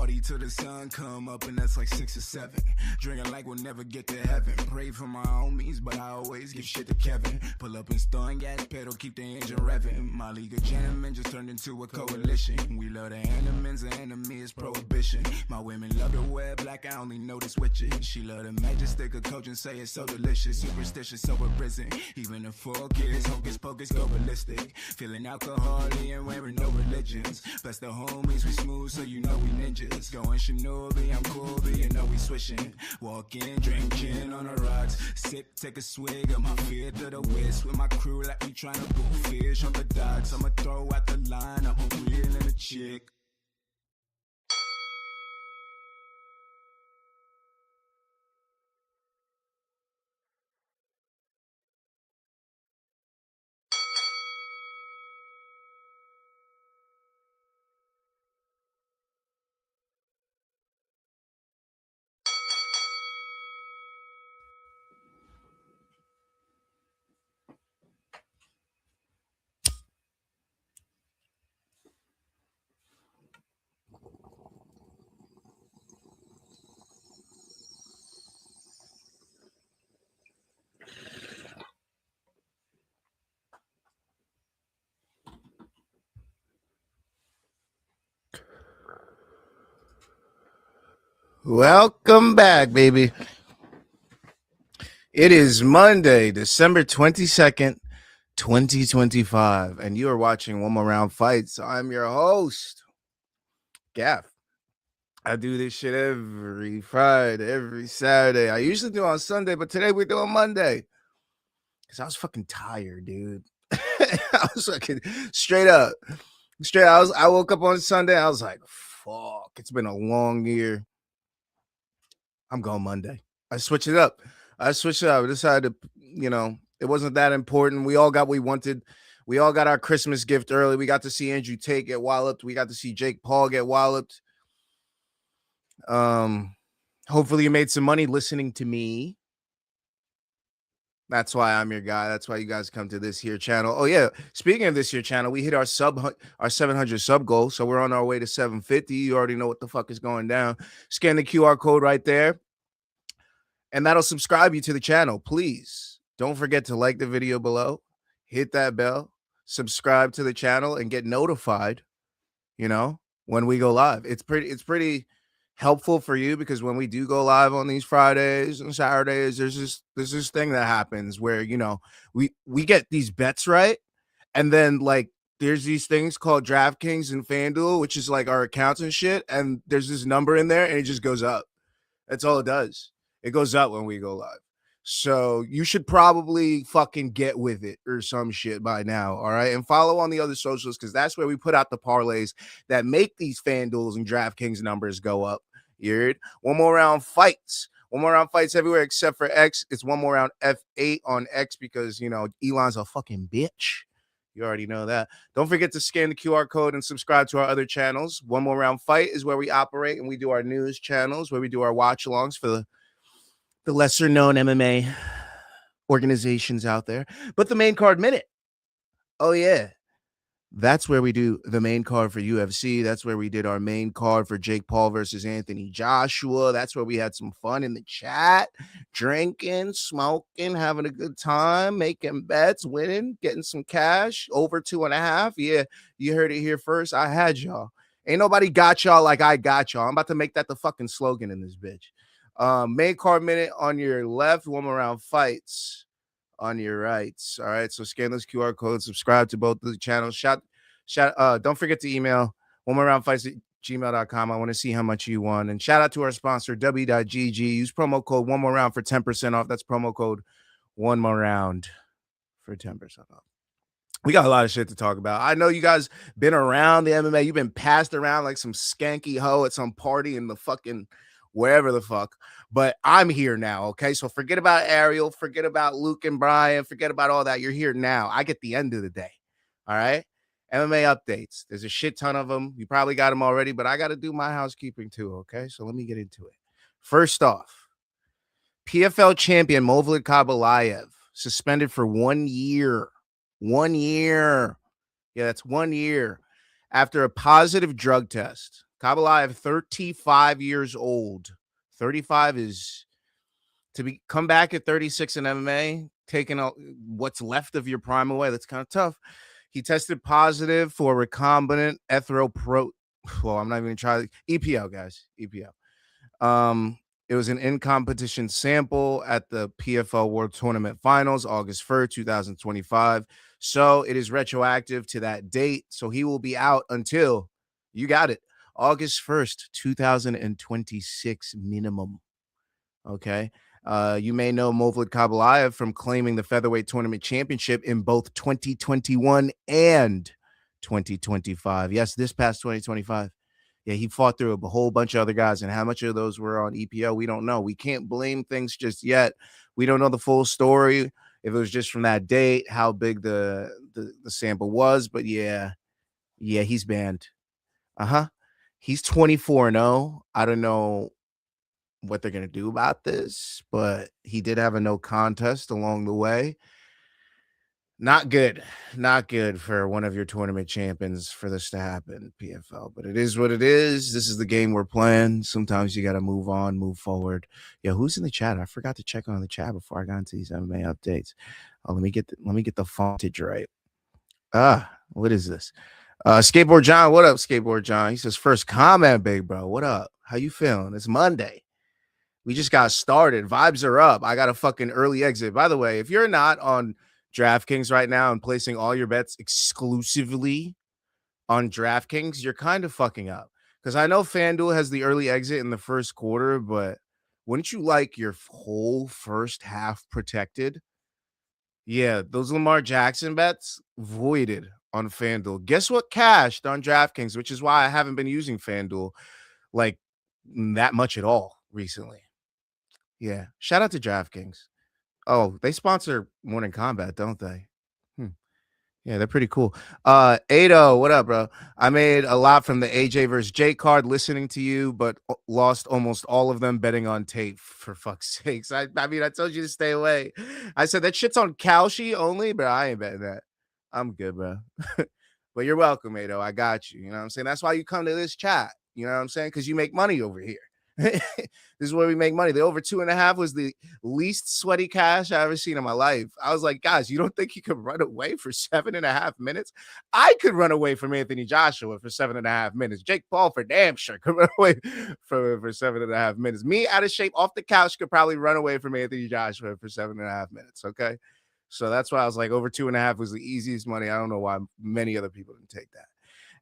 Party till the sun come up, and that's like 6 or 7. Drinking like we'll never get to heaven. Pray for my homies, but I always give shit to Kevin. Pull up and stun gas pedal, keep the engine revving. My league of gentlemen just turned into a coalition. We love the enemies, the enemy is prohibition. My women love to wear black, I only know the switching. She love the majestic of coach and say it's so delicious. Superstitious over prison. Even the 4 kids, hocus pocus, go ballistic. Feeling alcoholic and wearing no religions. Best of homies, we smooth, so you know we ninjas. Going Shinobi, I'm cool, but you know we switching. Walk in, drink gin on the rocks. Sip, take a swig of my fear to the whisk. With my crew like we trying to boot fish on the docks. I'ma throw out the line, I'm a wheel and a chick. Welcome back, baby. It is Monday, December 22nd, 2025, and you are watching One More Round Fights. I'm your host, Gaff. I do this shit every Friday, every Saturday. I usually do it on Sunday, but today we're doing Monday because I was fucking tired, dude. I was fucking straight up. I woke up on Sunday. I was like, fuck, it's been a long year. I'm going Monday. I switched it up. I decided to, it wasn't that important. We all got what we wanted. We all got our Christmas gift early. We got to see Andrew Tate get walloped. We got to see Jake Paul get walloped. Hopefully you made some money listening to me. That's why I'm your guy. That's why you guys come to this here channel. Oh yeah, speaking of this here channel, we hit our 700 sub goal, so we're on our way to 750. You already know what the fuck is going down. Scan the QR code right there, and that'll subscribe you to the channel. Please don't forget to like the video below, hit that bell, subscribe to the channel, and get notified. When we go live. It's pretty helpful for you because when we do go live on these Fridays and Saturdays, there's this thing that happens where we get these bets right, and then like there's these things called DraftKings and FanDuel, which is like our accounts and shit, and there's this number in there and it just goes up. That's all it does. It goes up when we go live. So you should probably fucking get with it or some shit by now, all right? And follow on the other socials because that's where we put out the parlays that make these FanDuels and DraftKings numbers go up. You heard? One More Round Fights. One More Round Fights everywhere except for X. It's One More Round F8 on X because, Elon's a fucking bitch. You already know that. Don't forget to scan the QR code and subscribe to our other channels. One More Round Fight is where we operate, and we do our news channels, where we do our watch-alongs for the lesser-known MMA organizations out there. But the main card minute. Oh, yeah. That's where we do the main card for UFC. That's where we did our main card for Jake Paul versus Anthony Joshua. That's where we had some fun in the chat, drinking, smoking, having a good time, making bets, winning, getting some cash, over 2.5. Yeah, you heard it here first. I had y'all. Ain't nobody got y'all like I got y'all. I'm about to make that the fucking slogan in this bitch. Main card minute on your left, One More Round Fights on your right. All right, so scan those QR codes, subscribe to both the channels. Don't forget to email onemoreroundfights@gmail.com. I want to see how much you won. And shout out to our sponsor, W.GG. Use promo code One More Round for 10% off. That's promo code One More Round for 10% off. We got a lot of shit to talk about. I know you guys been around the MMA. You've been passed around like some skanky hoe at some party in the fucking wherever the fuck. But I'm here now, okay? So forget about Ariel. Forget about Luke and Brian. Forget about all that. You're here now. I get the end of the day, all right? MMA updates. There's a shit ton of them. You probably got them already, but I got to do my housekeeping too, okay? So let me get into it. First off, PFL champion Movlid Kabalayev suspended for 1 year. 1 year. Yeah, that's 1 year after a positive drug test Adeleye, 35 years old. 35 is come back at 36 in MMA, taking what's left of your prime away. That's kind of tough. He tested positive for recombinant erythropoietin. Well, I'm not even going to try EPO, guys. EPO. It was an in-competition sample at the PFL World Tournament Finals, August 1st, 2025. So it is retroactive to that date. So he will be out until, you got it, August 1st, 2026 minimum. Okay. You may know Movlid Adeleye from claiming the featherweight tournament championship in both 2021 and 2025. Yes, this past 2025. Yeah, he fought through a whole bunch of other guys, and how much of those were on EPO, we don't know. We can't blame things just yet. We don't know the full story, if it was just from that date, how big the sample was, but yeah, he's banned. He's 24-0. I don't know what they're going to do about this, but he did have a no contest along the way. Not good for one of your tournament champions for this to happen, PFL, but it is what it is. This is the game we're playing. Sometimes you got to move on, move forward. Yeah, who's in the chat? I forgot to check on the chat before I got into these MMA updates. Oh, let me get the fontage right. What is this? Skateboard John, what up, Skateboard John? He says, first comment, big bro. What up? How you feeling? It's Monday. We just got started. Vibes are up. I got a fucking early exit. By the way, if you're not on DraftKings right now and placing all your bets exclusively on DraftKings, you're kind of fucking up. Because I know FanDuel has the early exit in the first quarter, but wouldn't you like your whole first half protected? Yeah, those Lamar Jackson bets voided on FanDuel. Guess what cashed on DraftKings, which is why I haven't been using FanDuel like that much at all recently. Yeah, shout out to DraftKings. Oh, they sponsor Morning Combat, don't they? Yeah, they're pretty cool. Ado, what up, bro? I made a lot from the AJ versus Jaek card listening to you, but lost almost all of them betting on Tate, for fuck's sakes. I mean, I told you to stay away. I said that shit's on Kalshi only, but I ain't betting that. I'm good, bro. But you're welcome, Ado. I got you. You know what I'm saying? That's why you come to this chat. You know what I'm saying? Because you make money over here. This is where we make money. The over 2.5 was the least sweaty cash I ever seen in my life. I was like, guys, you don't think you could run away for 7.5 minutes? I could run away from Anthony Joshua for 7.5 minutes. Jake Paul for damn sure could run away for 7.5 minutes. Me out of shape off the couch could probably run away from Anthony Joshua for 7.5 minutes. Okay. So that's why I was like, over 2.5 was the easiest money. I don't know why many other people didn't take that.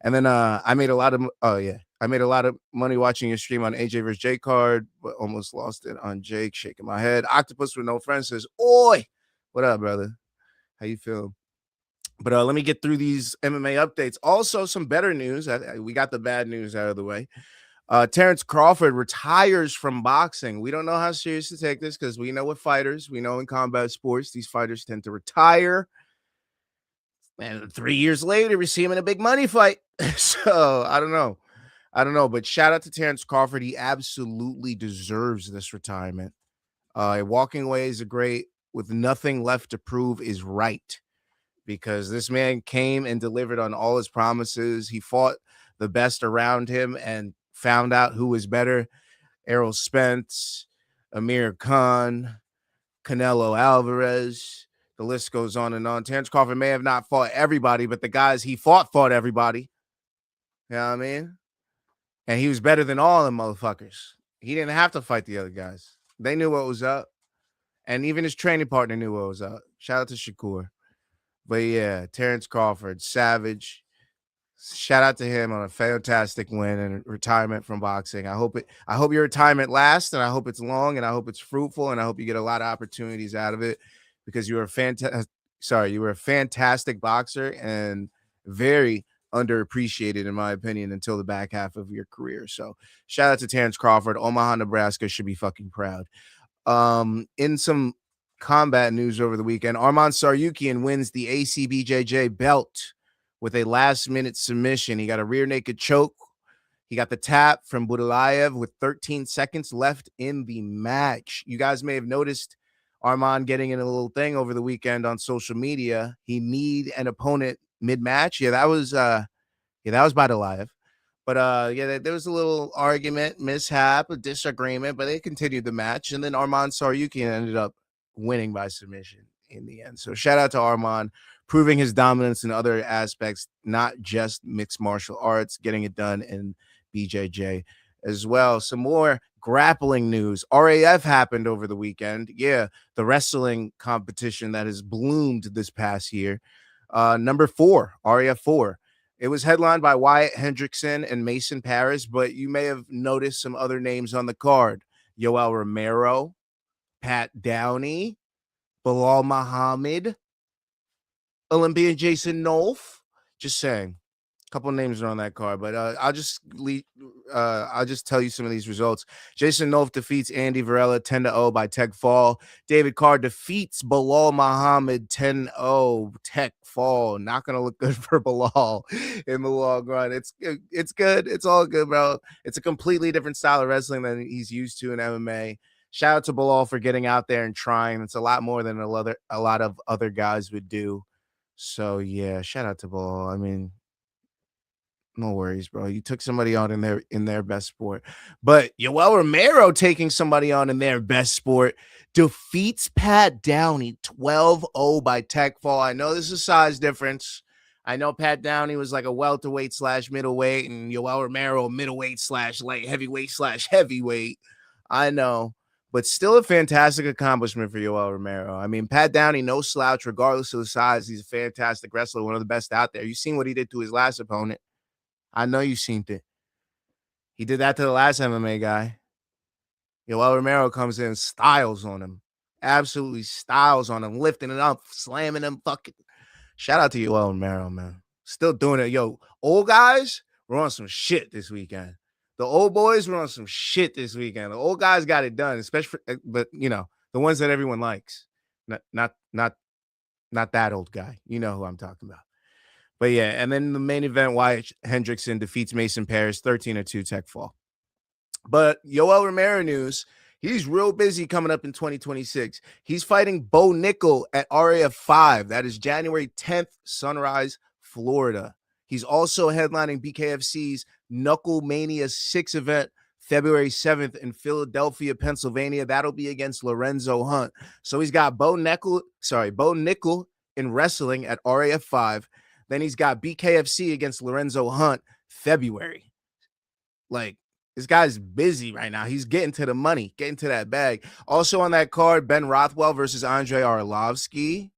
And then I made a lot of money watching your stream on AJ vs. Jaek card, but almost lost it on Jaek. Shaking my head. Octopus with no friends says, "Oi, what up, brother? How you feel?" But let me get through these MMA updates. Also, some better news. We got the bad news out of the way. Terrence Crawford retires from boxing. We don't know how serious to take this because we know with fighters, we know in combat sports, these fighters tend to retire. And 3 years later, we see him in a big money fight. So I don't know. But shout out to Terrence Crawford. He absolutely deserves this retirement. Walking away is with nothing left to prove is right, because this man came and delivered on all his promises. He fought the best around him and found out who was better. Errol Spence, Amir Khan, Canelo Alvarez. The list goes on and on. Terrence Crawford may have not fought everybody, but the guys he fought everybody. You know what I mean? And he was better than all them motherfuckers. He didn't have to fight the other guys. They knew what was up. And even his training partner knew what was up. Shout out to Shakur. But yeah, Terrence Crawford, savage. Shout out to him on a fantastic win and retirement from boxing. I hope your retirement lasts, and I hope it's long, and I hope it's fruitful, and I hope you get a lot of opportunities out of it, because you were a fantastic boxer and very underappreciated, in my opinion, until the back half of your career. So shout out to Terrence Crawford. Omaha, Nebraska should be fucking proud. In some combat news over the weekend, Arman Tsarukyan wins the ACBJJ belt with a last-minute submission. He got a rear naked choke. He got the tap from Budalayev with 13 seconds left in the match. You guys may have noticed Arman getting in a little thing over the weekend on social media. He kneed an opponent mid-match. Yeah, that was Budalayev. But yeah, there was a little argument, mishap, a disagreement, but they continued the match. And then Arman Saryukian ended up winning by submission in the end. So shout out to Arman, proving his dominance in other aspects, not just mixed martial arts, getting it done in BJJ as well. Some more grappling news. RAF happened over the weekend. Yeah, the wrestling competition that has bloomed this past year. Number 4, RAF 4. It was headlined by Wyatt Hendrickson and Mason Paris, but you may have noticed some other names on the card. Yoel Romero, Pat Downey, Bilal Muhammad, Olympian Jason Nolf. Just saying. A couple names are on that card, but I'll just tell you some of these results. Jason Nolf defeats Andy Varela 10-0 by tech fall. David Carr defeats Bilal Muhammad 10-0 tech fall. Not gonna look good for Bilal in the long run. It's good. It's all good, bro. It's a completely different style of wrestling than he's used to in MMA. Shout out to Bilal for getting out there and trying. It's a lot more than a lot of other guys would do. So yeah, shout out to Bilal. I mean, no worries, bro. You took somebody on in their best sport. But Yoel Romero taking somebody on in their best sport defeats Pat Downey 12-0 by tech fall. I know there's a size difference. I know Pat Downey was like a welterweight / middleweight, and Yoel Romero middleweight / light heavyweight / heavyweight. I know. But still a fantastic accomplishment for Yoel Romero. I mean, Pat Downey, no slouch, regardless of the size. He's a fantastic wrestler, one of the best out there. You've seen what he did to his last opponent. I know you've seen it. He did that to the last MMA guy. Yoel Romero comes in, styles on him. Absolutely styles on him, lifting it up, slamming him. Fucking shout out to Yoel Romero, man. Still doing it. Yo, old guys, we're on some shit this weekend. The old boys were on some shit this weekend. The old guys got it done, especially, but you know, the ones that everyone likes. Not that old guy. You know who I'm talking about. But yeah, and then the main event, Wyatt Hendrickson defeats Mason Paris 13-2 tech fall. But Yoel Romero news, he's real busy coming up in 2026. He's fighting Bo Nickel at RAF 5. That is January 10th, Sunrise, Florida. He's also headlining BKFC's Knuckle Mania 6 event February 7th in Philadelphia, Pennsylvania. That'll be against Lorenzo Hunt. So he's got Bo Nickel in wrestling at RAF 5. Then he's got BKFC against Lorenzo Hunt February. Like, this guy's busy right now. He's getting to the money, getting to that bag. Also on that card, Ben Rothwell versus Andrei Arlovsky.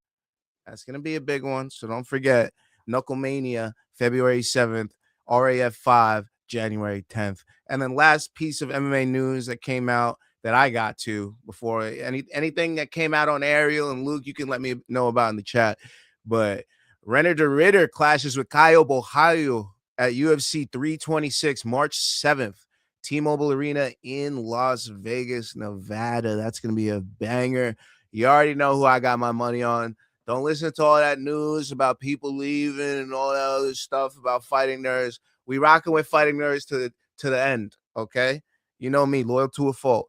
That's going to be a big one. So don't forget, Knucklemania, February 7th, RAF 5, January 10th. And then last piece of MMA news that came out that I got to before anything that came out on Ariel and Luke, you can let me know about in the chat. But Renner de Ritter clashes with Caio Borralho at UFC 326, March 7th, T-Mobile Arena in Las Vegas, Nevada. That's going to be a banger. You already know who I got my money on. Don't listen to all that news about people leaving and all that other stuff about fighting nerds. We rocking with fighting nerds to the end, okay? You know me, loyal to a fault.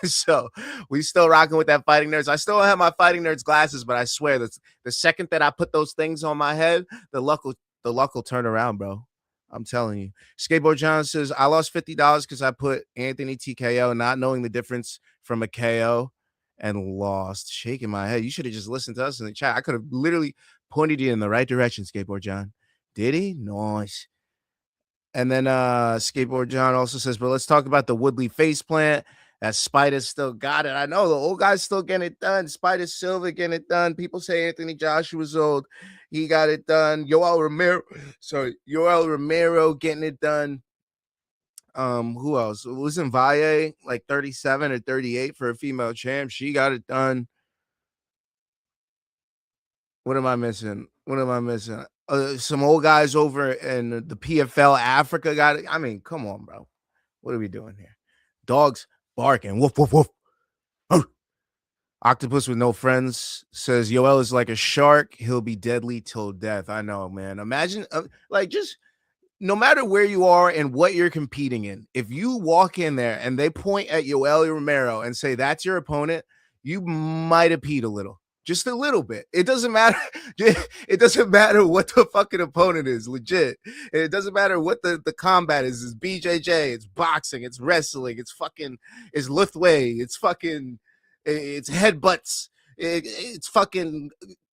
So we still rocking with that fighting nerds. I still have my fighting nerds glasses, but I swear that the second that I put those things on my head, the luck will turn around, bro. I'm telling you. Skateboard John says, I lost $50 because I put Anthony TKO, not knowing the difference from a KO, and lost. Shaking my head. You should have just listened to us in the chat. I could have literally pointed you in the right direction, Skateboard John. Did he? Nice. And then Skateboard John also says, but let's talk about the Woodley faceplant. That Spider still got it. I know the old guy's still getting it done. Spider Silva getting it done. People say Anthony Joshua's old. He got it done. Yoel Romero getting it done. Who else? Wasn't Valle like 37 or 38 for a female champ? She got it done. What am I missing? Some old guys over in the PFL Africa got it. I mean, come on, bro. What are we doing here? Dogs barking. Woof, woof, woof. Oh. Octopus with no friends says Yoel is like a shark. He'll be deadly till death. I know, man. Imagine, just no matter where you are and what you're competing in, if you walk in there and they point at Yoel Romero and say that's your opponent, you might have peed a little. just a little bit. It doesn't matter. It doesn't matter what the fucking opponent is, legit. And it doesn't matter what the combat is. It's BJJ, it's boxing, it's wrestling, it's Luthway, it's headbutts, it's fucking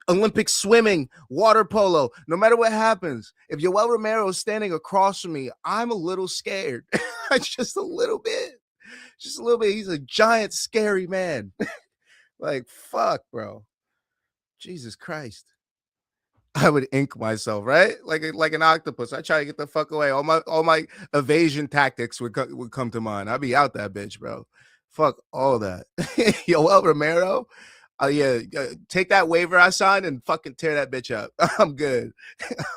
Olympic swimming, water polo. No matter what happens, if Yoel Romero is standing across from me, I'm a little scared. Just a little bit. Just a little bit. He's a giant, scary man. Like, fuck, bro. Jesus Christ. I would ink myself, right? Like an octopus. I try to get the fuck away. All my evasion tactics would come to mind. I'd be out that bitch, bro. Fuck all that. Yoel Romero. Yeah, take that waiver I signed and fucking tear that bitch up. I'm good.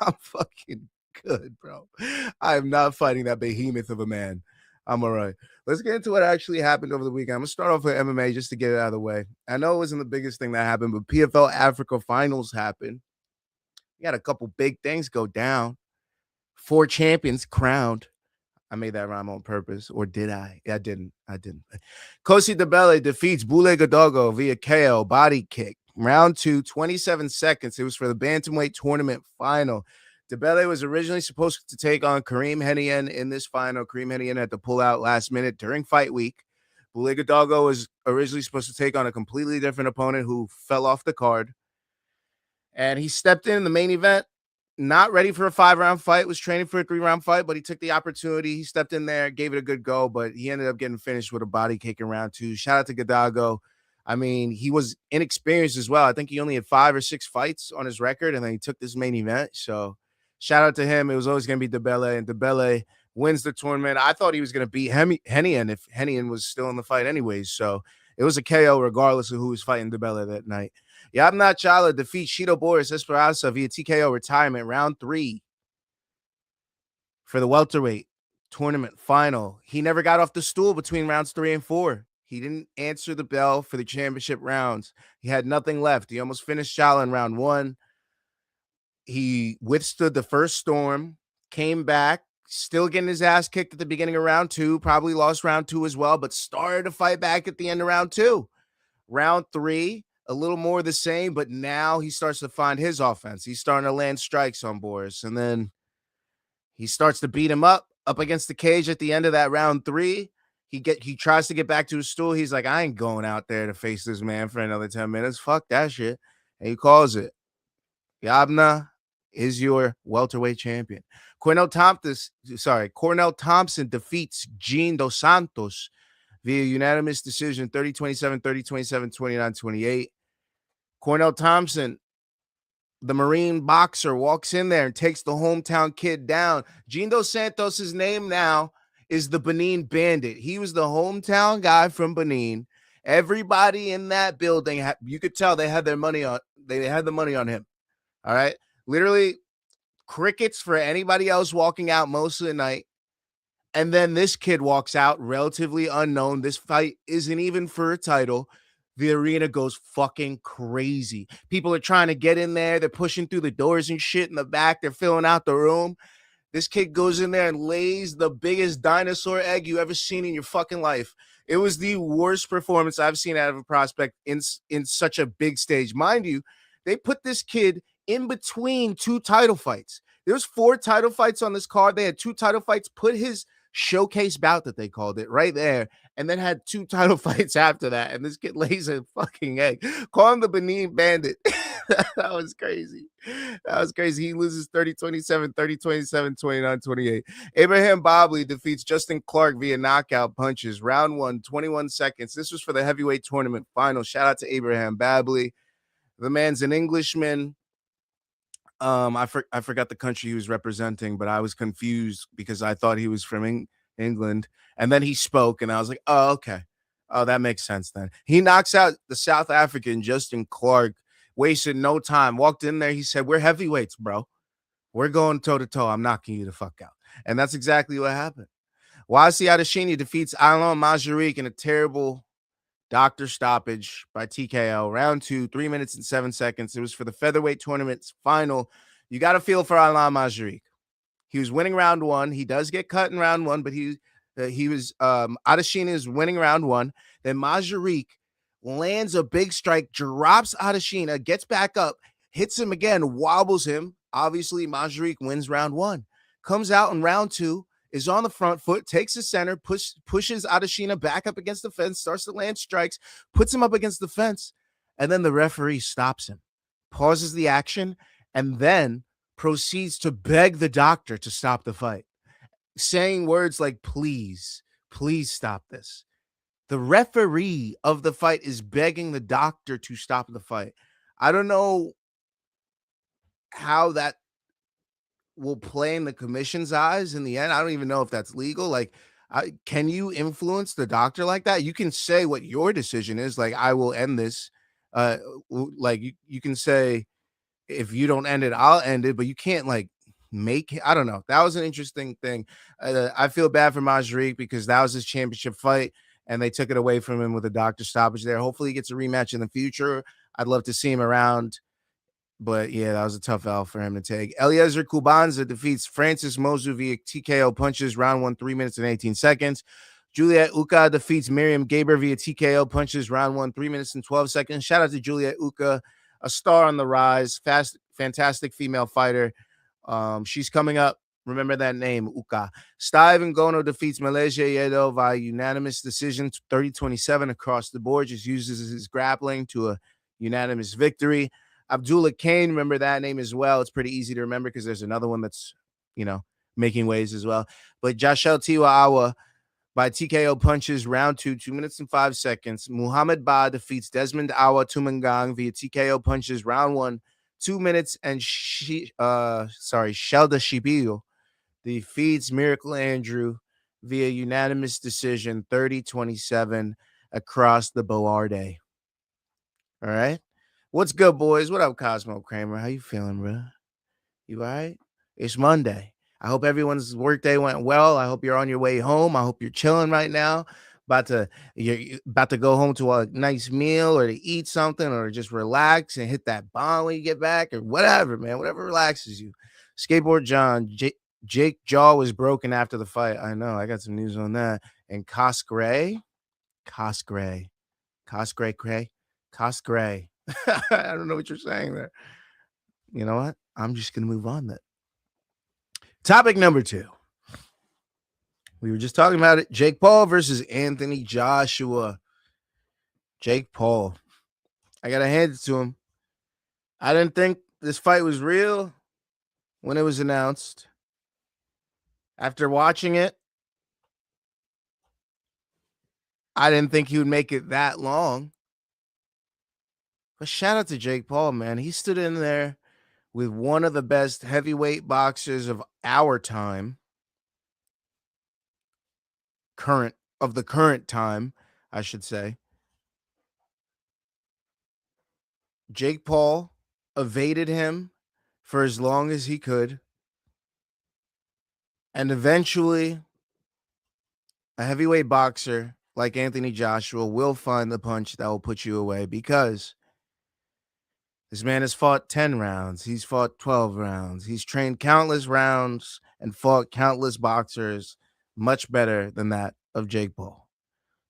I'm fucking good, bro. I am not fighting that behemoth of a man. I'm all right. Let's get into what actually happened over the weekend. I'm going to start off with MMA just to get it out of the way. I know it wasn't the biggest thing that happened, but PFL Africa Finals happened. We had a couple big things go down. 4 champions crowned. I made that rhyme on purpose, or did I? Yeah, I didn't. Kosi Debele defeats Bule Godogo via KO body kick. Round 2, 27 seconds. It was for the bantamweight tournament final. Debele was originally supposed to take on Kareem Hennian in this final. Kareem Hennian had to pull out last minute during fight week. Bule Godogo was originally supposed to take on a completely different opponent who fell off the card. And he stepped in the main event. Not ready for a 5-round fight, was training for a 3-round fight, but he took the opportunity. He stepped in there, gave it a good go, but he ended up getting finished with a body kick in round 2. Shout out to Godogo. I mean, he was inexperienced as well. I think he only had 5 or 6 fights on his record, and then he took this main event. So shout out to him. It was always going to be Debele, and Debele wins the tournament. I thought he was going to beat Hennian if Hennian was still in the fight anyways. So it was a KO regardless of who was fighting Debele that night. Yabna Chala defeats Shito Boris Esperanza via TKO retirement, round 3 for the welterweight tournament final. He never got off the stool between rounds 3 and 4. He didn't answer the bell for the championship rounds. He had nothing left. He almost finished Chala in round 1. He withstood the first storm, came back, still getting his ass kicked at the beginning of round 2, probably lost round 2 as well, but started to fight back at the end of round 2. Round 3, a little more the same, but now he starts to find his offense. He's starting to land strikes on Boris, and then he starts to beat him up against the cage at the end of that round 3. He tries to get back to his stool. He's like, I ain't going out there to face this man for another 10 minutes. Fuck that shit. And he calls it. Yabna is your welterweight champion. Cornell Thompson defeats Gene Dos Santos via unanimous decision, 30-27, 30-27, 29-28. Cornell Thompson, the Marine boxer, walks in there and takes the hometown kid down. Gene Dos Santos' name now is the Benin Bandit. He was the hometown guy from Benin. Everybody in that building, you could tell they had their money on. They had the money on him. All right, literally crickets for anybody else walking out most of the night. And then this kid walks out, relatively unknown. This fight isn't even for a title. The arena goes fucking crazy. People are trying to get in there. They're pushing through the doors and shit in the back. They're filling out the room. This kid goes in there and lays the biggest dinosaur egg you ever seen in your fucking life. It was the worst performance I've seen out of a prospect in such a big stage. Mind you, they put this kid in between 2 title fights. There was 4 title fights on this card. They had 2 title fights, put his showcase bout that they called it right there, and then had 2 title fights after that. And this kid lays a fucking egg. Call him the Benin Bandit. That was crazy. He loses 30-27, 30-27, 29-28. Abraham Bobley defeats Justin Clark via knockout punches. Round 1, 21 seconds. This was for the heavyweight tournament final. Shout out to Abraham Bobley. The man's an Englishman. I forgot the country he was representing, but I was confused because I thought he was from England. And then he spoke, and I was like, oh, okay. Oh, that makes sense then. He knocks out the South African Justin Clark, wasted no time. Walked in there. He said, we're heavyweights, bro. We're going toe-to-toe. I'm knocking you the fuck out. And that's exactly what happened. Wasi Adesanya defeats Alain Majoric in a terrible doctor stoppage by TKO. Round 2, 3 minutes and 7 seconds. It was for the featherweight tournament's final. You got to feel for Alain Majoric. He was winning round 1. He does get cut in round 1, but Adesanya is winning round 1. Then Majoric lands a big strike, drops Adesina, gets back up, hits him again, wobbles him. Obviously, Majrik wins round 1. Comes out in round 2, is on the front foot, takes the center, pushes Adesina back up against the fence, starts to land strikes, puts him up against the fence, and then the referee stops him, pauses the action, and then proceeds to beg the doctor to stop the fight, saying words like, please stop this. The referee of the fight is begging the doctor to stop the fight. I don't know how that will play in the commission's eyes in the end. I don't even know if that's legal. Like, can you influence the doctor like that? You can say what your decision is. Like, I will end this. Like you can say, if you don't end it, I'll end it. But you can't like make it. I don't know. That was an interesting thing. I feel bad for Majrik because that was his championship fight, and they took it away from him with a doctor stoppage there. Hopefully, he gets a rematch in the future. I'd love to see him around. But yeah, that was a tough L for him to take. Eliezer Kubanza defeats Francis Mozu via TKO punches, round 1, 3 minutes and 18 seconds. Juliet Uka defeats Miriam Gaber via TKO punches, round 1, 3 minutes and 12 seconds. Shout out to Juliet Uka, a star on the rise, fantastic female fighter. She's coming up. Remember that name, Uka. Steve Ngono defeats Malaysia Yedo via unanimous decision, 30-27 across the board. Just uses his grappling to a unanimous victory. Abdullah Kane, remember that name as well. It's pretty easy to remember because there's another one that's, making waves as well. But Jashel Tiwaawa by TKO punches, round 2, 2 minutes and 5 seconds. Muhammad Ba defeats Desmond Awa Tumangang via TKO punches, round 1, 2 minutes, and Shelda Shibiyo defeats Miracle Andrew via unanimous decision, 30-27 across the Boarde. All right. What's good, boys? What up, Cosmo Kramer? How you feeling, bro? You all right? It's Monday. I hope everyone's workday went well. I hope you're on your way home. I hope you're chilling right now. You're about to go home to a nice meal or to eat something or just relax and hit that bond when you get back or whatever, man. Whatever relaxes you. Skateboard John, Jake jaw was broken after the fight. I know. I got some news on that. And Cosgray. I don't know what you're saying there. You know what? I'm just going to move on then. Topic number 2. We were just talking about it. Jake Paul versus Anthony Joshua. Jake Paul. I got to hand it to him. I didn't think this fight was real when it was announced. After watching it, I didn't think he would make it that long. But shout out to Jake Paul, man. He stood in there with one of the best heavyweight boxers of our time, the current time, I should say. Jake Paul evaded him for as long as he could. And eventually, a heavyweight boxer like Anthony Joshua will find the punch that will put you away because this man has fought 10 rounds. He's fought 12 rounds. He's trained countless rounds and fought countless boxers much better than that of Jake Paul.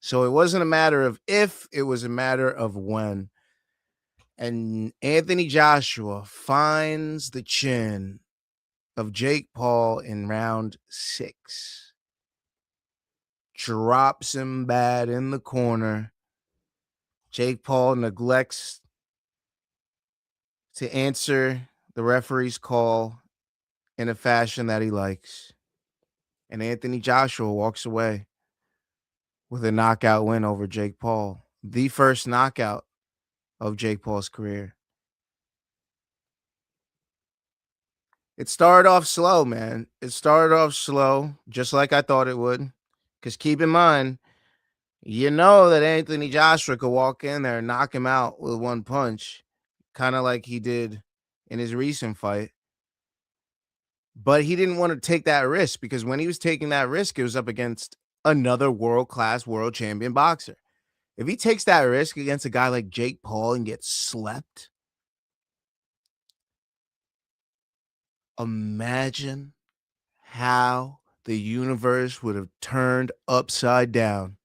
So it wasn't a matter of if, it was a matter of when. And Anthony Joshua finds the chin of Jake Paul in round 6. Drops him bad in the corner. Jake Paul neglects to answer the referee's call in a fashion that he likes. And Anthony Joshua walks away with a knockout win over Jake Paul. The first knockout of Jake Paul's career. It started off slow, man. It started off slow, just like I thought it would. Because keep in mind, you know that Anthony Joshua could walk in there and knock him out with one punch, kind of like he did in his recent fight. But he didn't want to take that risk because when he was taking that risk, it was up against another world-class world champion boxer. If he takes that risk against a guy like Jake Paul and gets slept, imagine how the universe would have turned upside down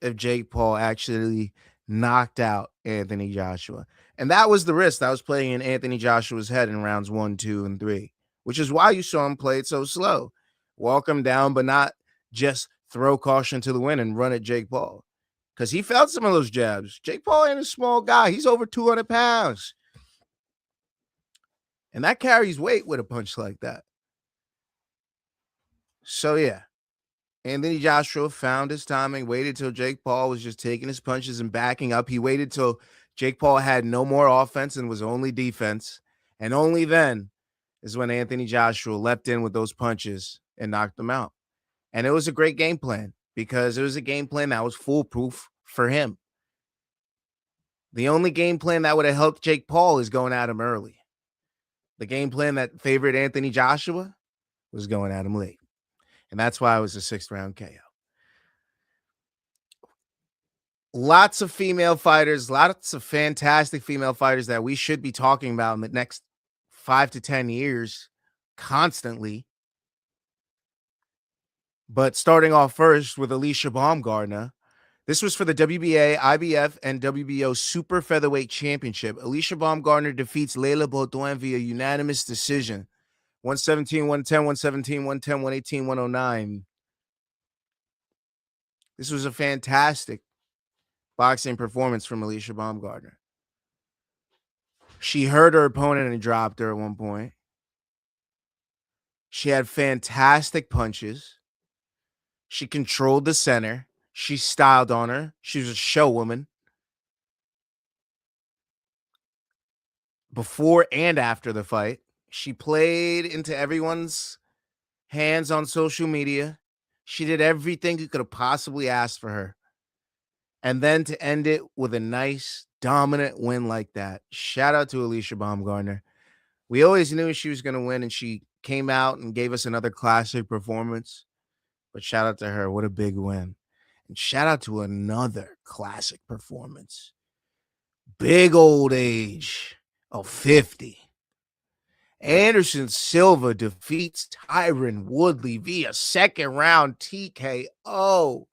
if Jake Paul actually knocked out Anthony Joshua. And that was the risk that was playing in Anthony Joshua's head in rounds 1, 2, and 3, which is why you saw him play it so slow. Walk him down, but not just throw caution to the wind and run at Jake Paul. Because he felt some of those jabs. Jake Paul ain't a small guy. He's over 200 pounds. And that carries weight with a punch like that. So, yeah. Anthony Joshua found his timing, waited till Jake Paul was just taking his punches and backing up. He waited till Jake Paul had no more offense and was only defense. And only then is when Anthony Joshua leapt in with those punches and knocked him out. And it was a great game plan because it was a game plan that was foolproof for him. The only game plan that would have helped Jake Paul is going at him early. The game plan that favored Anthony Joshua was going at him late. And that's why it was a 6th-round KO. Lots of female fighters, lots of fantastic female fighters that we should be talking about in the next 5 to 10 years constantly. But starting off first with Alicia Baumgardner. This was for the WBA, IBF, and WBO Super Featherweight Championship. Alicia Baumgardner defeats Leila Baudouin via unanimous decision. 117, 110, 117, 110, 118, 109. This was a fantastic boxing performance from Alicia Baumgardner. She hurt her opponent and dropped her at one point. She had fantastic punches. She controlled the center. She styled on her. She was a show woman. Before and after the fight, she played into everyone's hands on social media. She did everything you could have possibly asked for her. And then to end it with a nice, dominant win like that. Shout out to Alicia Baumgardner. We always knew she was going to win, and she came out and gave us another classic performance. But shout out to her. What a big win. And shout out to another classic performance. Big old age of 50. Anderson Silva defeats Tyron Woodley via 2nd round TKO.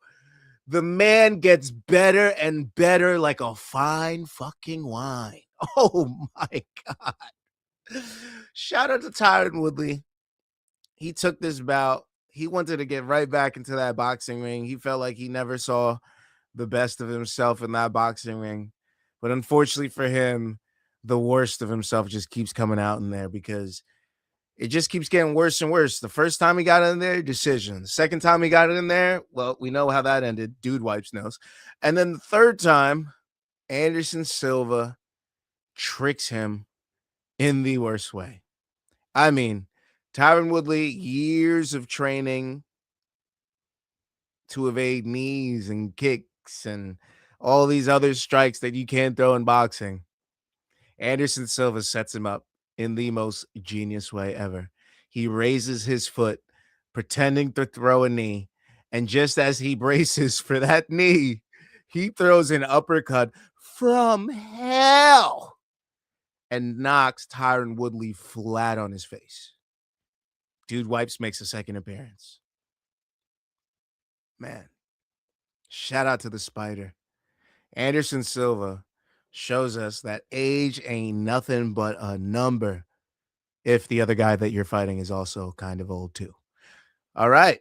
The man gets better and better like a fine fucking wine. Oh my God. Shout out to Tyron Woodley. He took this bout. He wanted to get right back into that boxing ring. He felt like he never saw the best of himself in that boxing ring. But unfortunately for him, the worst of himself just keeps coming out in there because it just keeps getting worse and worse. The first time he got in there, decision. The second time he got in there, well, we know how that ended. Dude wipes nose. And then the third time, Anderson Silva tricks him in the worst way. I mean, Tyron Woodley, years of training to evade knees and kicks and all these other strikes that you can't throw in boxing. Anderson Silva sets him up in the most genius way ever. He raises his foot, pretending to throw a knee. And just as he braces for that knee, he throws an uppercut from hell and knocks Tyron Woodley flat on his face. Dude wipes, makes a second appearance. Man, shout out to the Spider. Anderson Silva shows us that age ain't nothing but a number if the other guy that you're fighting is also kind of old too. All right.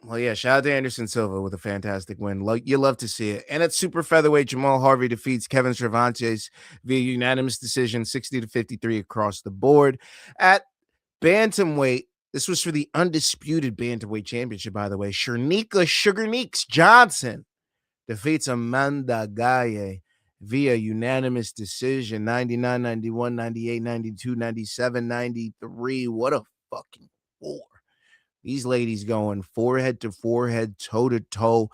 Well, yeah, shout out to Anderson Silva with a fantastic win. You love to see it. And at super featherweight, Jamal Harvey defeats Kevin Cervantes via unanimous decision, 60-53 across the board. At bantamweight, this was for the undisputed bantamweight championship, by the way. Shernika Sugar Neeks Johnson defeats Amanda Gaye via unanimous decision, 99, 91, 98, 92, 97, 93. What a fucking war. These ladies going forehead to forehead, toe to toe,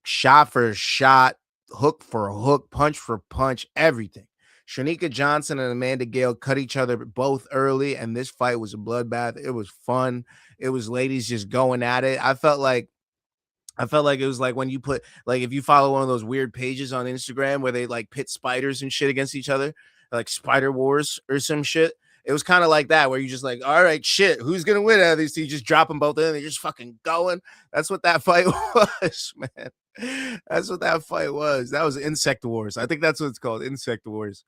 shot for shot, hook for hook, punch for punch, everything. Shernika Johnson and Amanda Gale cut each other both early, and this fight was a bloodbath. It was fun. It was ladies just going at it. I felt like it was like when you put, like, if you follow one of those weird pages on Instagram where they like pit spiders and shit against each other, like Spider Wars or some shit. It was kind of like that, where you just like, all right, shit, who's gonna win out of these two? You just drop them both in, they're just fucking going. That's what that fight was, man. That's what that fight was. That was Insect Wars. I think that's what it's called, Insect Wars.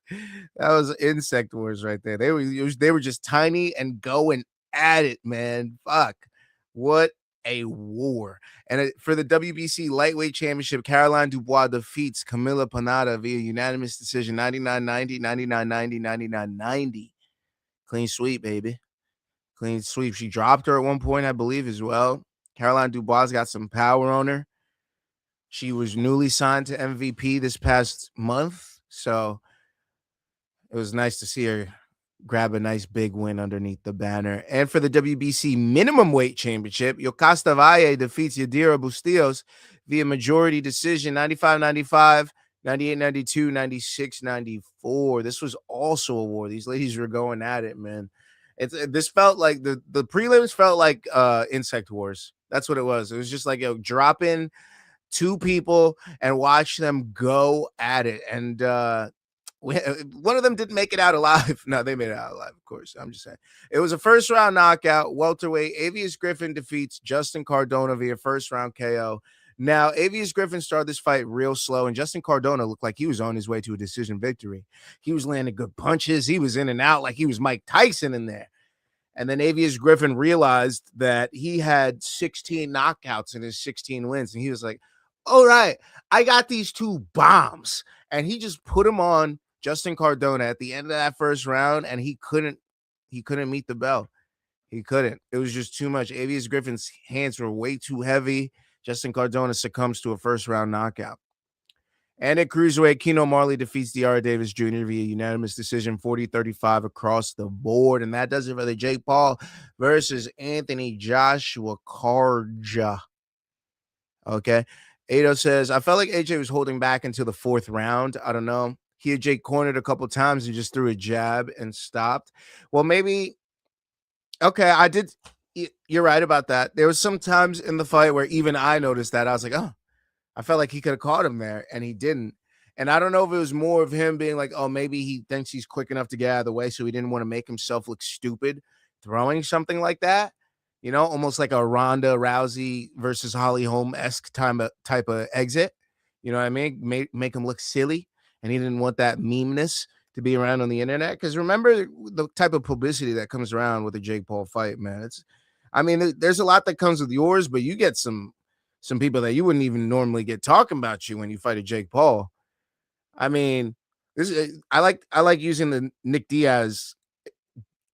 That was Insect Wars right there. They were just tiny and going at it, man. Fuck. What a war. And for the WBC Lightweight Championship, Caroline Dubois defeats Camila Panada via unanimous decision 99-90, 99-90, 99-90. Clean sweep, baby. Clean sweep. She dropped her at one point, I believe, as well. Caroline Dubois got some power on her. She was newly signed to MVP this past month, so it was nice to see her grab a nice big win underneath the banner. And for the WBC Minimum Weight Championship, Yokasta Valle defeats Yadira Bustillos via majority decision 95-95, 98-92, 96-94. This was also a war. These ladies were going at it, man. This felt like the prelims felt like Insect Wars. That's what it was. It was just like drop in two people and watch them go at it. And one of them didn't make it out alive. No, they made it out alive, of course. I'm just saying. It was a first round knockout. Welterweight Avius Griffin defeats Justin Cardona via first round KO. Now, Avius Griffin started this fight real slow, and Justin Cardona looked like he was on his way to a decision victory. He was landing good punches. He was in and out like he was Mike Tyson in there. And then Avius Griffin realized that he had 16 knockouts in his 16 wins. And he was like, all right, I got these two bombs. And he just put him on Justin Cardona at the end of that first round, and he couldn't meet the bell. He couldn't. It was just too much. Avius Griffin's hands were way too heavy. Justin Cardona succumbs to a first round knockout. And at cruiserweight, Keno Marley defeats De'Ara Davis Jr. via unanimous decision 40-35 across the board. And that does it for the Jake Paul versus Anthony Joshua Carja. Okay. Ado says, I felt like AJ was holding back until the fourth round. I don't know. He had Jake cornered a couple times and just threw a jab and stopped. Well, maybe. Okay, I did. You're right about that. There was some times in the fight where even I noticed that. I was like, oh, I felt like he could have caught him there, and he didn't. And I don't know if it was more of him being like, oh, maybe he thinks he's quick enough to get out of the way, so he didn't want to make himself look stupid throwing something like that. You know, almost like a Ronda Rousey versus Holly Holm-esque type of exit. You know what I mean? Make him look silly. And he didn't want that memeness to be around on the internet. Because remember the type of publicity that comes around with the Jake Paul fight, man. There's a lot that comes with yours, but you get some people that you wouldn't even normally get talking about you when you fight a Jake Paul. I mean, I like using the Nick Diaz,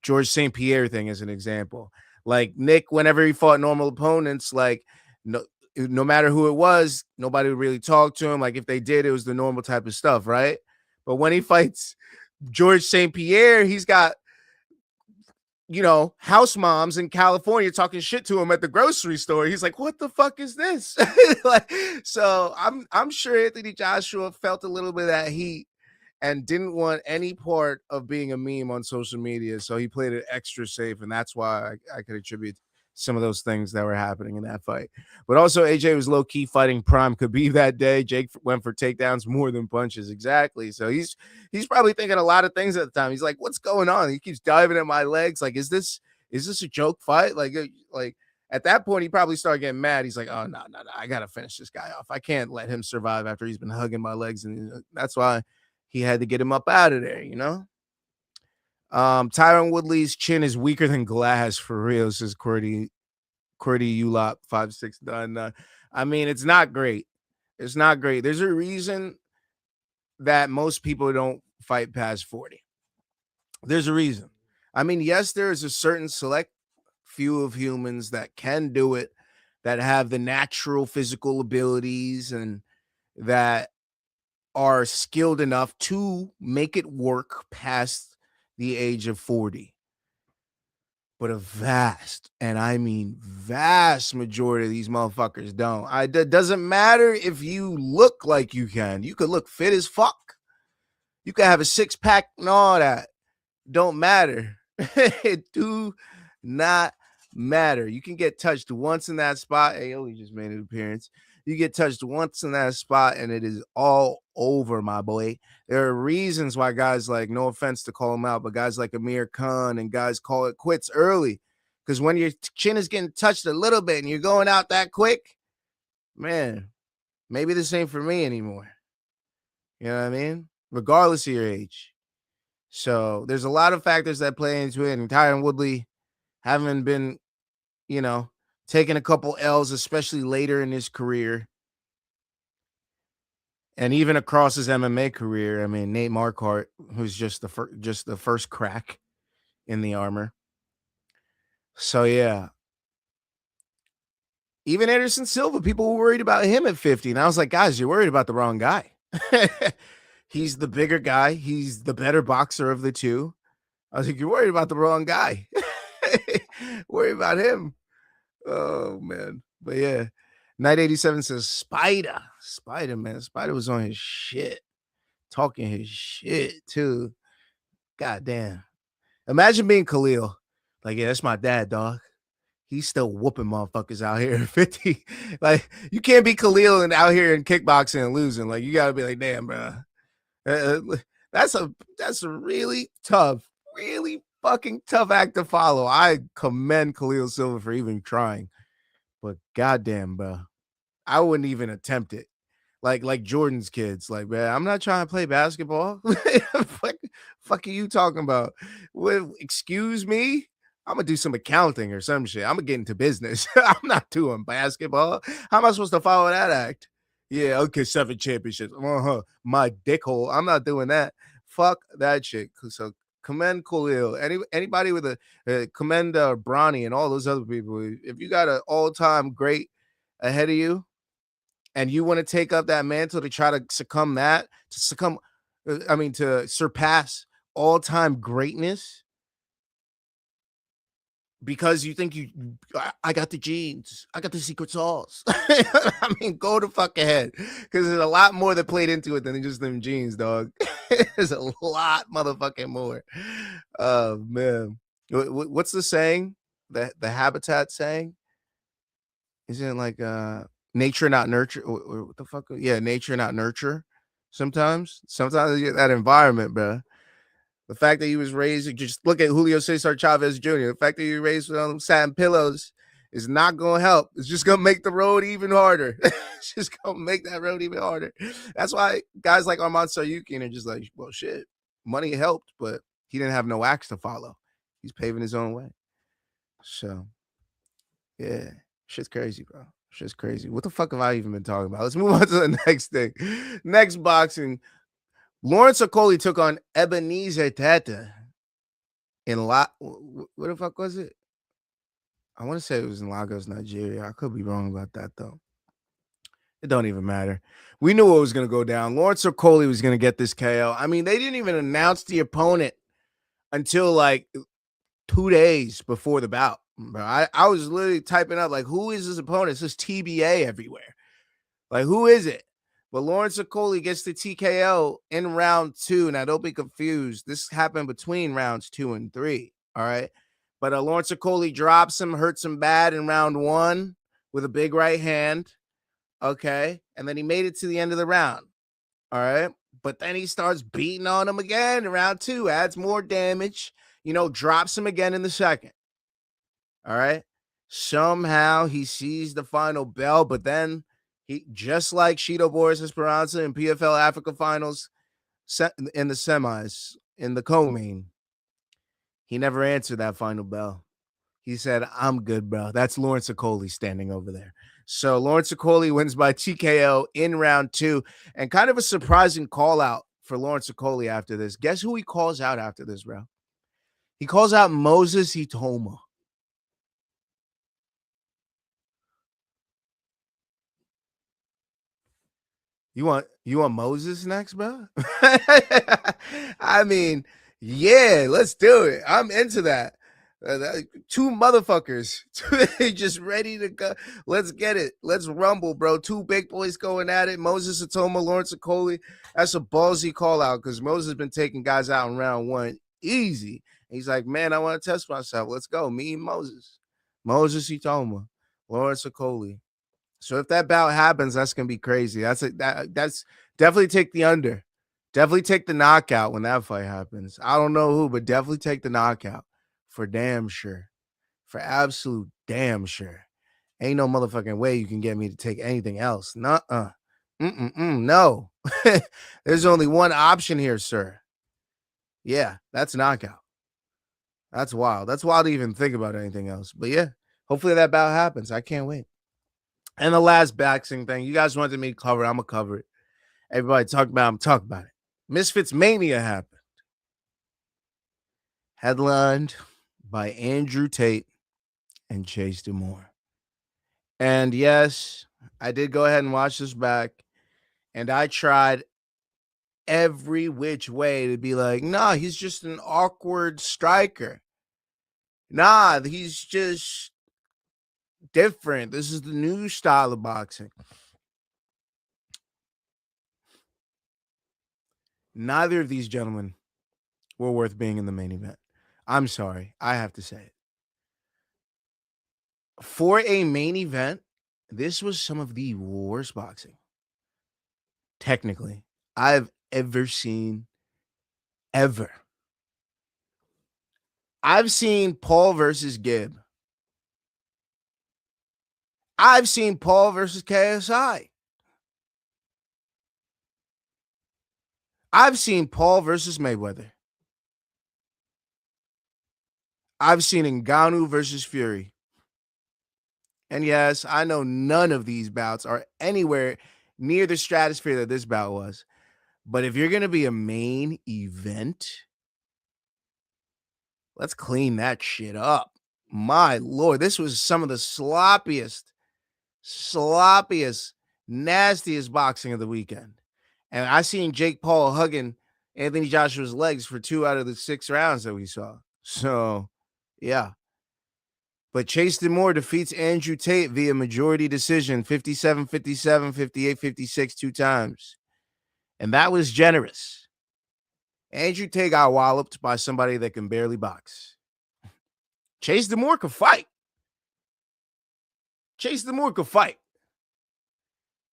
George St. Pierre thing as an example. Like Nick, whenever he fought normal opponents, like no matter who it was, nobody would really talk to him. Like if they did, it was the normal type of stuff, right? But when he fights George St. Pierre, he's got, house moms in California talking shit to him at the grocery store. He's like, what the fuck is this? So I'm sure Anthony Joshua felt a little bit of that heat and didn't want any part of being a meme on social media. So he played it extra safe. And that's why I could attribute some of those things that were happening in that fight. But also AJ was low-key fighting prime Khabib that day. Jake went for takedowns more than punches. Exactly. So he's probably thinking a lot of things at the time. He's like, what's going on? He keeps diving at my legs. Like, is this a joke fight? Like at that point, he probably started getting mad. He's like, oh, no. I got to finish this guy off. I can't let him survive after he's been hugging my legs. And that's why he had to get him up out of there, Tyron Woodley's chin is weaker than glass for real, says Qwerty Ulop 5699. I mean, it's not great. It's not great. There's a reason that most people don't fight past 40. There's a reason. I mean, yes, there is a certain select few of humans that can do it, that have the natural physical abilities and that are skilled enough to make it work past the age of 40. But a vast, and I mean vast majority of these motherfuckers don't. It doesn't matter if you look like you can. You could look fit as fuck. You could have a six-pack and all that. Don't matter. It do not matter. You can get touched once in that spot. Aoli just made an appearance. You get touched once in that spot, and it is all over, my boy. There are reasons why guys like, no offense to call them out, but guys like Amir Khan and guys call it quits early. Because when your chin is getting touched a little bit and you're going out that quick, man, maybe this ain't for me anymore. You know what I mean? Regardless of your age. So there's a lot of factors that play into it. And Tyron Woodley having been, taking a couple L's, especially later in his career. And even across his MMA career, I mean, Nate Marquardt, who's just the first crack in the armor. So yeah. Even Anderson Silva, people were worried about him at 50. And I was like, guys, you're worried about the wrong guy. He's the bigger guy. He's the better boxer of the two. I was like, you're worried about the wrong guy. Worry about him. Oh, man. But yeah. Night 87 says, Spider, man. Spider was on his shit. Talking his shit, too. God damn. Imagine being Khalil. Like, yeah, that's my dad, dog. He's still whooping motherfuckers out here at 50. Like, you can't be Khalil and out here in kickboxing and losing. Like, you got to be like, damn, bro. That's a really fucking tough act to follow. I commend Khalil Silva for even trying. But goddamn, bro. I wouldn't even attempt it. Like Jordan's kids. Like, man, I'm not trying to play basketball. Fuck are you talking about? Excuse me? I'm gonna do some accounting or some shit. I'm gonna get into business. I'm not doing basketball. How am I supposed to follow that act? Yeah, okay, 7 championships. My dickhole. I'm not doing that. Fuck that shit. So commend Khalil. Anybody with a commend Bronny and all those other people. If you got an all-time great ahead of you, and you want to take up that mantle to try to to surpass all-time greatness. Because you think I got the genes, I got the secret sauce. I mean, go to fuck ahead, because there's a lot more that played into it than just them genes, dog. There's a lot motherfucking more. Oh man, what's the saying? The habitat saying? Isn't it like nature not nurture? Or what the fuck? Yeah, nature not nurture. Sometimes you get that environment, bro. The fact that he was raised, just look at Julio Cesar Chavez Jr. The fact that he was raised with them satin pillows is not going to help. It's just going to make the road even harder. It's just going to make that road even harder. That's why guys like Arman Saryukian are just like, well, shit, money helped, but he didn't have no axe to follow. He's paving his own way. So, yeah, shit's crazy, bro. Shit's crazy. What the fuck have I even been talking about? Let's move on to the next thing. Next boxing. Lawrence Okolie took on Ebenezer Tetteh in what the fuck was it? I want to say it was in Lagos, Nigeria. I could be wrong about that, though. It don't even matter. We knew what was going to go down. Lawrence Okolie was going to get this KO. I mean, they didn't even announce the opponent until like 2 days before the bout. Bro, I was literally typing up, like, who is this opponent? It says TBA everywhere. Like, who is it? But Lawrence Okolie gets the TKO in round 2. Now, don't be confused. This happened between rounds 2 and 3. All right. But Lawrence Okolie drops him, hurts him bad in round 1 with a big right hand. Okay. And then he made it to the end of the round. All right. But then he starts beating on him again in round 2, adds more damage, drops him again in the second. All right. Somehow he sees the final bell, but then he, just like Chito Boris Esperanza in PFL Africa Finals in the semis, in the co-main, he never answered that final bell. He said, I'm good, bro. That's Lawrence Okolie standing over there. So Lawrence Okolie wins by TKO in round 2, and kind of a surprising call out for Lawrence Okolie after this. Guess who he calls out after this, bro? He calls out Moses Itoma. You want Moses next, bro? I mean, yeah, let's do it. I'm into that. 2 motherfuckers just ready to go. Let's get it. Let's rumble, bro. 2 big boys going at it. Moses Itoma, Lawrence Okolie. That's a ballsy call out, because Moses has been taking guys out in round 1 easy. He's like, man, I want to test myself. Let's go. Me and Moses Itoma, Lawrence Okolie. So if that bout happens, that's gonna be crazy. That's definitely take the under. Definitely take the knockout when that fight happens. I don't know who, but definitely take the knockout for damn sure. For absolute damn sure. Ain't no motherfucking way you can get me to take anything else. Nuh-uh. No. There's only one option here, sir. Yeah, that's knockout. That's wild. That's wild to even think about anything else. But yeah, hopefully that bout happens. I can't wait. And the last boxing thing, you guys wanted me to cover. I'm going to cover it. Everybody talk about it. I'm talking about it. Misfits Mania happened. Headlined by Andrew Tate and Chase DeMoore. And yes, I did go ahead and watch this back. And I tried every which way to be like, nah, he's just an awkward striker. Nah, he's just different. This is the new style of boxing. Neither of these gentlemen were worth being in the main event. I'm sorry. I have to say it. For a main event, this was some of the worst boxing, technically, I've ever seen, ever. I've seen Paul versus Gibb. I've seen Paul versus KSI. I've seen Paul versus Mayweather. I've seen Ngannou versus Fury. And yes, I know none of these bouts are anywhere near the stratosphere that this bout was. But if you're going to be a main event, let's clean that shit up. My Lord, this was some of the sloppiest, nastiest boxing of the weekend. And I seen Jake Paul hugging Anthony Joshua's legs for 2 out of the 6 rounds that we saw. So, yeah. But Chase DeMoore defeats Andrew Tate via majority decision, 57-57, 58-56 2 times. And that was generous. Andrew Tate got walloped by somebody that can barely box. Chase DeMoore could fight.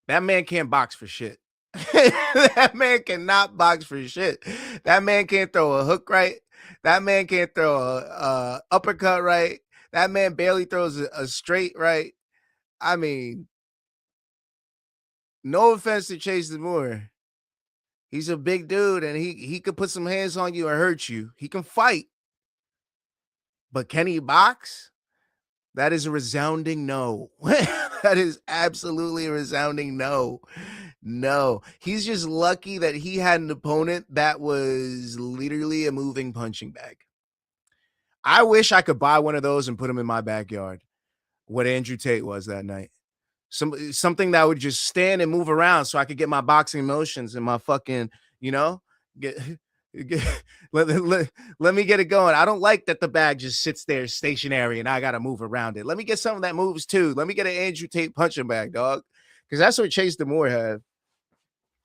That man can't box for shit. That man cannot box for shit. That man can't throw a hook right. That man can't throw a uppercut right. That man barely throws a straight right. I mean, no offense to Chase DeMoore. He's a big dude, and he could put some hands on you and hurt you. He can fight. But can he box? That is a resounding no. That is absolutely a resounding no. No. He's just lucky that he had an opponent that was literally a moving punching bag. I wish I could buy one of those and put them in my backyard. What Andrew Tate was that night. Something that would just stand and move around so I could get my boxing motions and my fucking, let me get it going. I don't like that the bag just sits there stationary and I got to move around it. Let me get something that moves too. Let me get an Andrew Tate punching bag, dog. Because that's what Chase DeMoore had.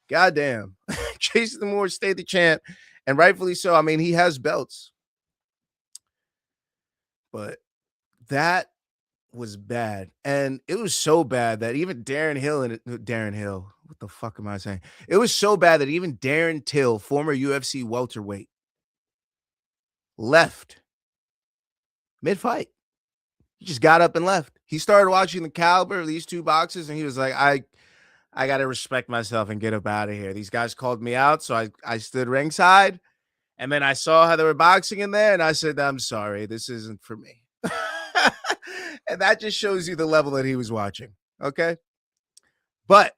Goddamn. Chase DeMoore stayed the champ, and rightfully so. I mean, he has belts. But that was bad. And it was so bad that even Darren Hill, what the fuck am I saying? It was so bad that even Darren Till, former UFC welterweight, left mid-fight. He just got up and left. He started watching the caliber of these two boxers, and he was like, I got to respect myself and get up out of here. These guys called me out, so I stood ringside, and then I saw how they were boxing in there, and I said, I'm sorry, this isn't for me. And that just shows you the level that he was watching, okay? But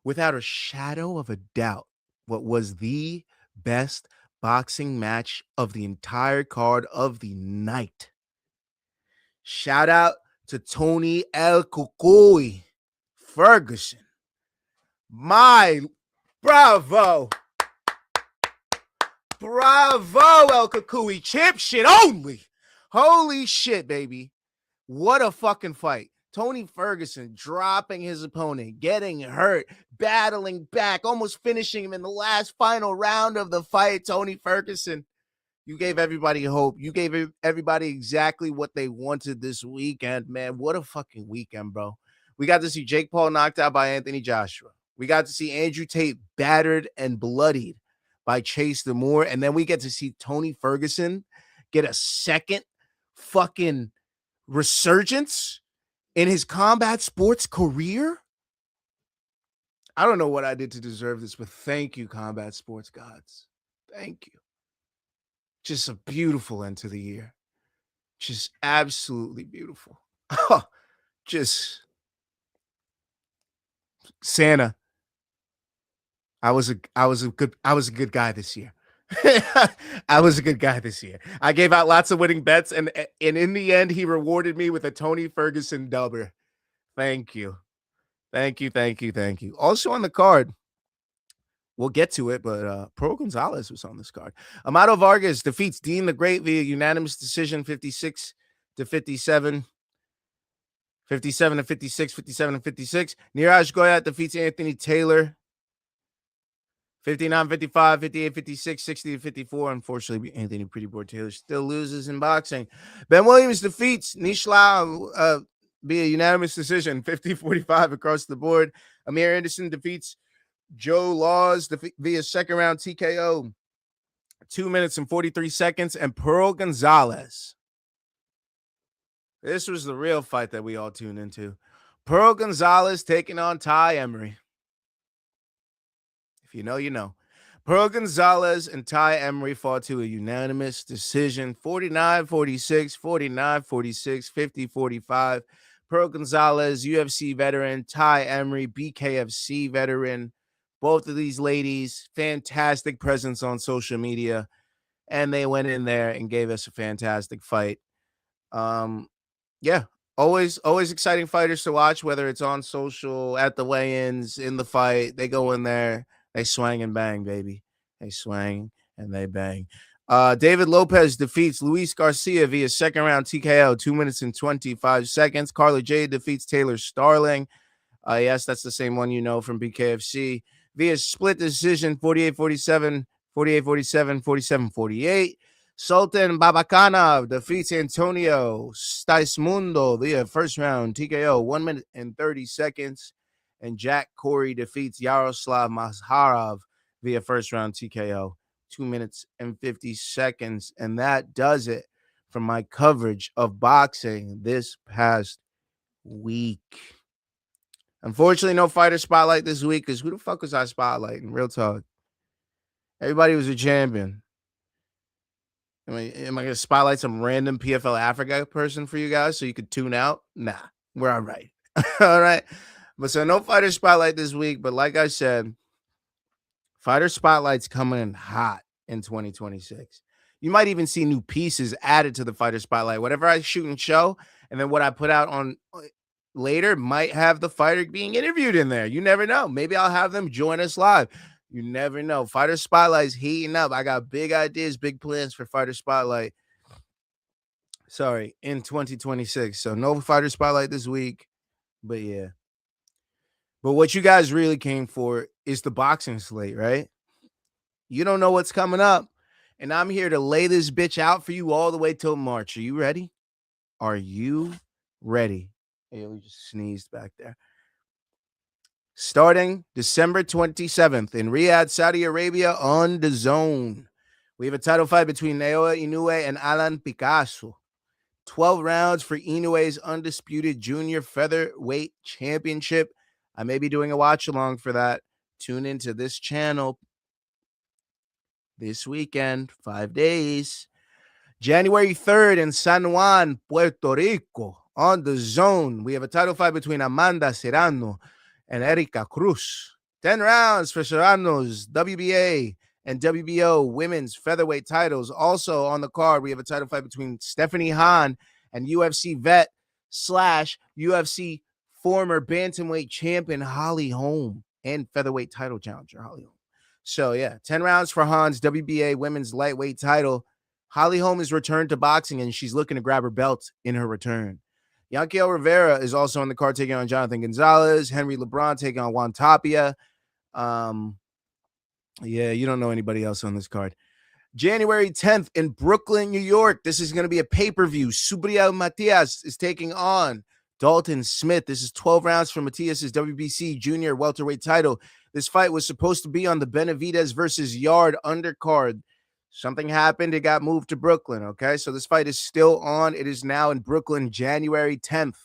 without a shadow of a doubt, what was the best boxing match of the entire card of the night. Shout out to Tony El Cucuy Ferguson. My bravo. Bravo, El Cucuy. Champ shit only. Holy shit, baby. What a fucking fight. Tony Ferguson dropping his opponent, getting hurt, battling back, almost finishing him in the last final round of the fight. Tony Ferguson, you gave everybody hope. You gave everybody exactly what they wanted this weekend, man. What a fucking weekend, bro. We got to see Jake Paul knocked out by Anthony Joshua. We got to see Andrew Tate battered and bloodied by Chase DeMoore. And then we get to see Tony Ferguson get a second fucking resurgence in his combat sports career. I don't know what I did to deserve this, but thank you, combat sports gods. Thank you. Just a beautiful end to the year. Just absolutely beautiful. Just Santa. I was a good guy this year. I was a good guy this year. I gave out lots of winning bets, and in the end, he rewarded me with a Tony Ferguson dubber. Thank you. Thank you, thank you, thank you. Also on the card, we'll get to it, but Pro Gonzalez was on this card. Amado Vargas defeats Dean the Great via unanimous decision, 56 to 57. 57 to 56, 57 to 56. Niraj Goyat defeats Anthony Taylor, 59 55, 58 56, 60 to 54. Unfortunately, Anthony Pretty Boy Taylor still loses in boxing. Ben Williams defeats Nishla via unanimous decision, 50 45 across the board. Amir Anderson defeats Joe Laws via second round TKO, 2 minutes and 43 seconds. And Pearl Gonzalez. This was the real fight that we all tuned into. Pearl Gonzalez taking on Ty Emery. If you know, you know. Pearl Gonzalez and Ty Emery fought to a unanimous decision, 49-46, 49-46, 50-45. Pearl Gonzalez, UFC veteran, Ty Emery, BKFC veteran. Both of these ladies, fantastic presence on social media, and they went in there and gave us a fantastic fight. Yeah, always exciting fighters to watch, whether it's on social, at the weigh-ins, in the fight. They go in there, they swang and bang, baby. They swang and they bang. David Lopez defeats Luis Garcia via second round TKO, 2 minutes and 25 seconds. Carla Jade defeats Taylor Starling. Yes, that's the same one you know from BKFC. Via split decision, 48-47, 48-47, 47-48. Sultan Babakanov defeats Antonio Staismundo via first round TKO, 1 minute and 30 seconds. And Jack Corey defeats Yaroslav Mazharov via first round TKO, 2 minutes and 50 seconds. And that does it for my coverage of boxing this past week. Unfortunately, no fighter spotlight this week because who the fuck was I spotlighting? Real talk. Everybody was a champion. Am I going to spotlight some random PFL Africa person for you guys so you could tune out? Nah, we're all right. All right. But so no fighter spotlight this week. But like I said, fighter spotlight's coming in hot in 2026. You might even see new pieces added to the fighter spotlight. Whatever I shoot and show, and then what I put out on later might have the fighter being interviewed in there. You never know. Maybe I'll have them join us live. You never know. Fighter Spotlight's heating up. I got big ideas, big plans for Fighter Spotlight. Sorry, in 2026. So no Fighter Spotlight this week. But yeah. But what you guys really came for is the boxing slate, right? You don't know what's coming up. And I'm here to lay this bitch out for you all the way till March. Are you ready? Are you ready? Hey, we just sneezed back there. Starting December 27th in Riyadh, Saudi Arabia on DAZN. We have a title fight between Inoue and Alan Picasso. 12 rounds for Inoue's undisputed junior featherweight championship. I may be doing a watch along for that. Tune into this channel this weekend, 5 days. January 3rd in San Juan, Puerto Rico on DAZN. We have a title fight between Amanda Serrano and Erika Cruz. 10 rounds for Serrano's WBA and WBO women's featherweight titles. Also on the card, we have a title fight between Stephanie Hahn and UFC vet / UFC former bantamweight champion Holly Holm and featherweight title challenger Holly Holm. So yeah, 10 rounds for Hahn's WBA women's lightweight title. Holly Holm is returned to boxing and she's looking to grab her belt in her return. Yanquiel Rivera is also on the card taking on Jonathan Gonzalez. Henry LeBron taking on Juan Tapia. Yeah, you don't know anybody else on this card. January 10th in Brooklyn, New York. This is going to be a pay-per-view. Subriel Matias is taking on Dalton Smith. This is 12 rounds for Matias's WBC junior welterweight title. This fight was supposed to be on the Benavidez versus Yard undercard. Something happened. It got moved to Brooklyn, okay? So this fight is still on. It is now in Brooklyn, January 10th.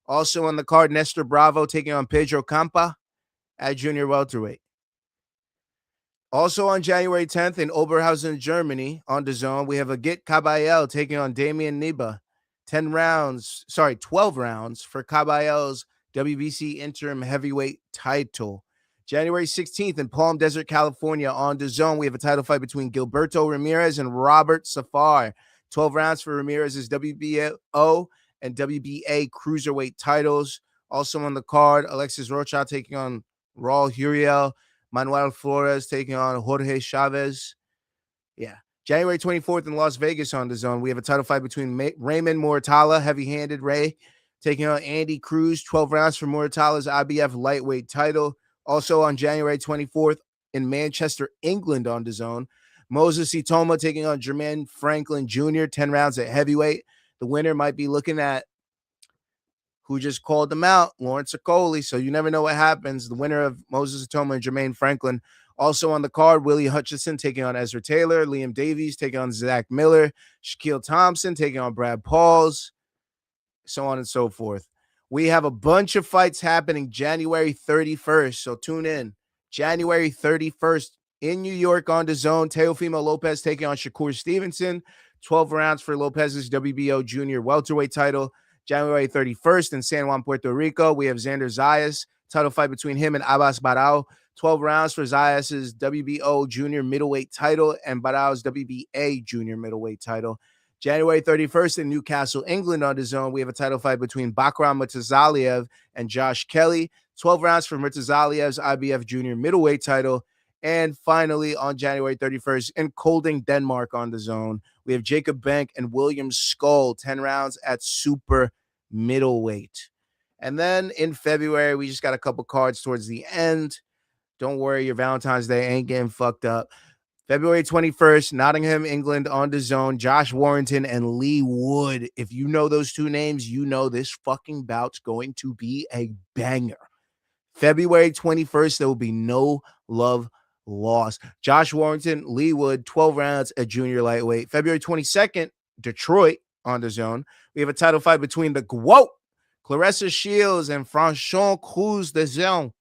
Also on the card, Nestor Bravo taking on Pedro Campa. at junior welterweight. Also on January 10th in Oberhausen, Germany, on DAZN, we have Agit Kabayel taking on Damian Niba. 12 rounds for Kabayel's WBC interim heavyweight title. January 16th in Palm Desert, California, on DAZN, we have a title fight between Gilberto Ramirez and Robert Safar. 12 rounds for Ramirez's WBO and WBA cruiserweight titles. Also on the card, Alexis Rocha taking on Raul Huriel. Manuel Flores taking on Jorge Chavez. Yeah. January 24th in Las Vegas on DAZN, we have a title fight between Raymond Muratalla, heavy-handed Ray, taking on Andy Cruz. 12 rounds for Muratalla's IBF lightweight title. Also on January 24th in Manchester, England on DAZN, Moses Itoma taking on Jermaine Franklin Jr., 10 rounds at heavyweight. The winner might be looking at who just called them out, Lawrence Okolie. So you never know what happens. The winner of Moses Itoma and Jermaine Franklin. Also on the card, Willie Hutchinson taking on Ezra Taylor, Liam Davies taking on Zach Miller, Shaquille Thompson taking on Brad Pauls, so on and so forth. We have a bunch of fights happening January 31st, so tune in. January 31st in New York on DAZN, Teofimo Lopez taking on Shakur Stevenson. 12 rounds for Lopez's WBO junior welterweight title. January 31st in San Juan, Puerto Rico, we have Xander Zayas. Title fight between him and Abbas Barao. 12 rounds for Zayas' WBO junior middleweight title and Barao's WBA junior middleweight title. January 31st in Newcastle, England on DAZN, we have a title fight between Bakram Murtazaliev and Josh Kelly. 12 rounds for Murtazaliev's IBF junior middleweight title. And finally, on January 31st in Kolding, Denmark on DAZN, we have Jacob Bank and William Skull, 10 rounds at super middleweight. And then in February, we just got a couple cards towards the end. Don't worry, your Valentine's Day ain't getting fucked up. February 21st, Nottingham, England on DAZN, Josh Warrington and Lee Wood. If you know those two names, you know this fucking bout's going to be a banger. February 21st, there will be no love lost. Josh Warrington, Lee Wood, 12 rounds at junior lightweight. February 22nd, Detroit on DAZN. We have a title fight between the GWOAT, Clarissa Shields and Franchon Cruz DAZN.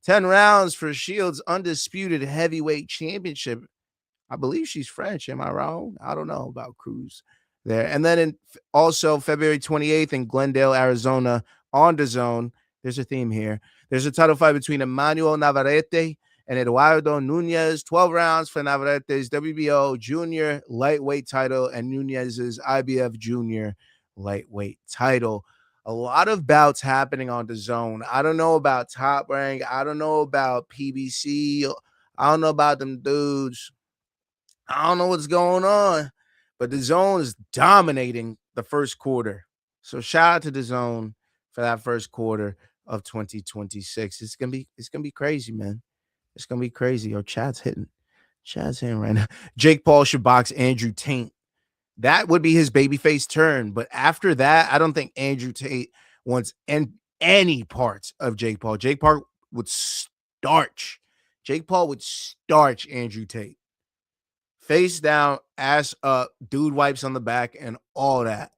10 rounds for Shields' undisputed heavyweight championship. I believe she's French. Am I wrong? I don't know about Cruz there. And then also February 28th in Glendale, Arizona on DAZN. There's a theme here. There's a title fight between Emmanuel Navarrete and Eduardo Nunez. 12 rounds for Navarrete's WBO junior lightweight title and Nunez's IBF junior lightweight title. A lot of bouts happening on DAZN. I don't know about Top Rank. I don't know about PBC. I don't know about them dudes. I don't know what's going on, but DAZN is dominating the first quarter. So shout out to DAZN for that first quarter of 2026. It's gonna be crazy, man. It's gonna be crazy. Yo, Chad's hitting right now. Jake Paul should box Andrew Tate. That would be his babyface turn. But after that, I don't think Andrew Tate wants any parts of Jake Paul. Jake Paul would starch. Jake Paul would starch Andrew Tate. Face down, ass up, dude wipes on the back, and all that.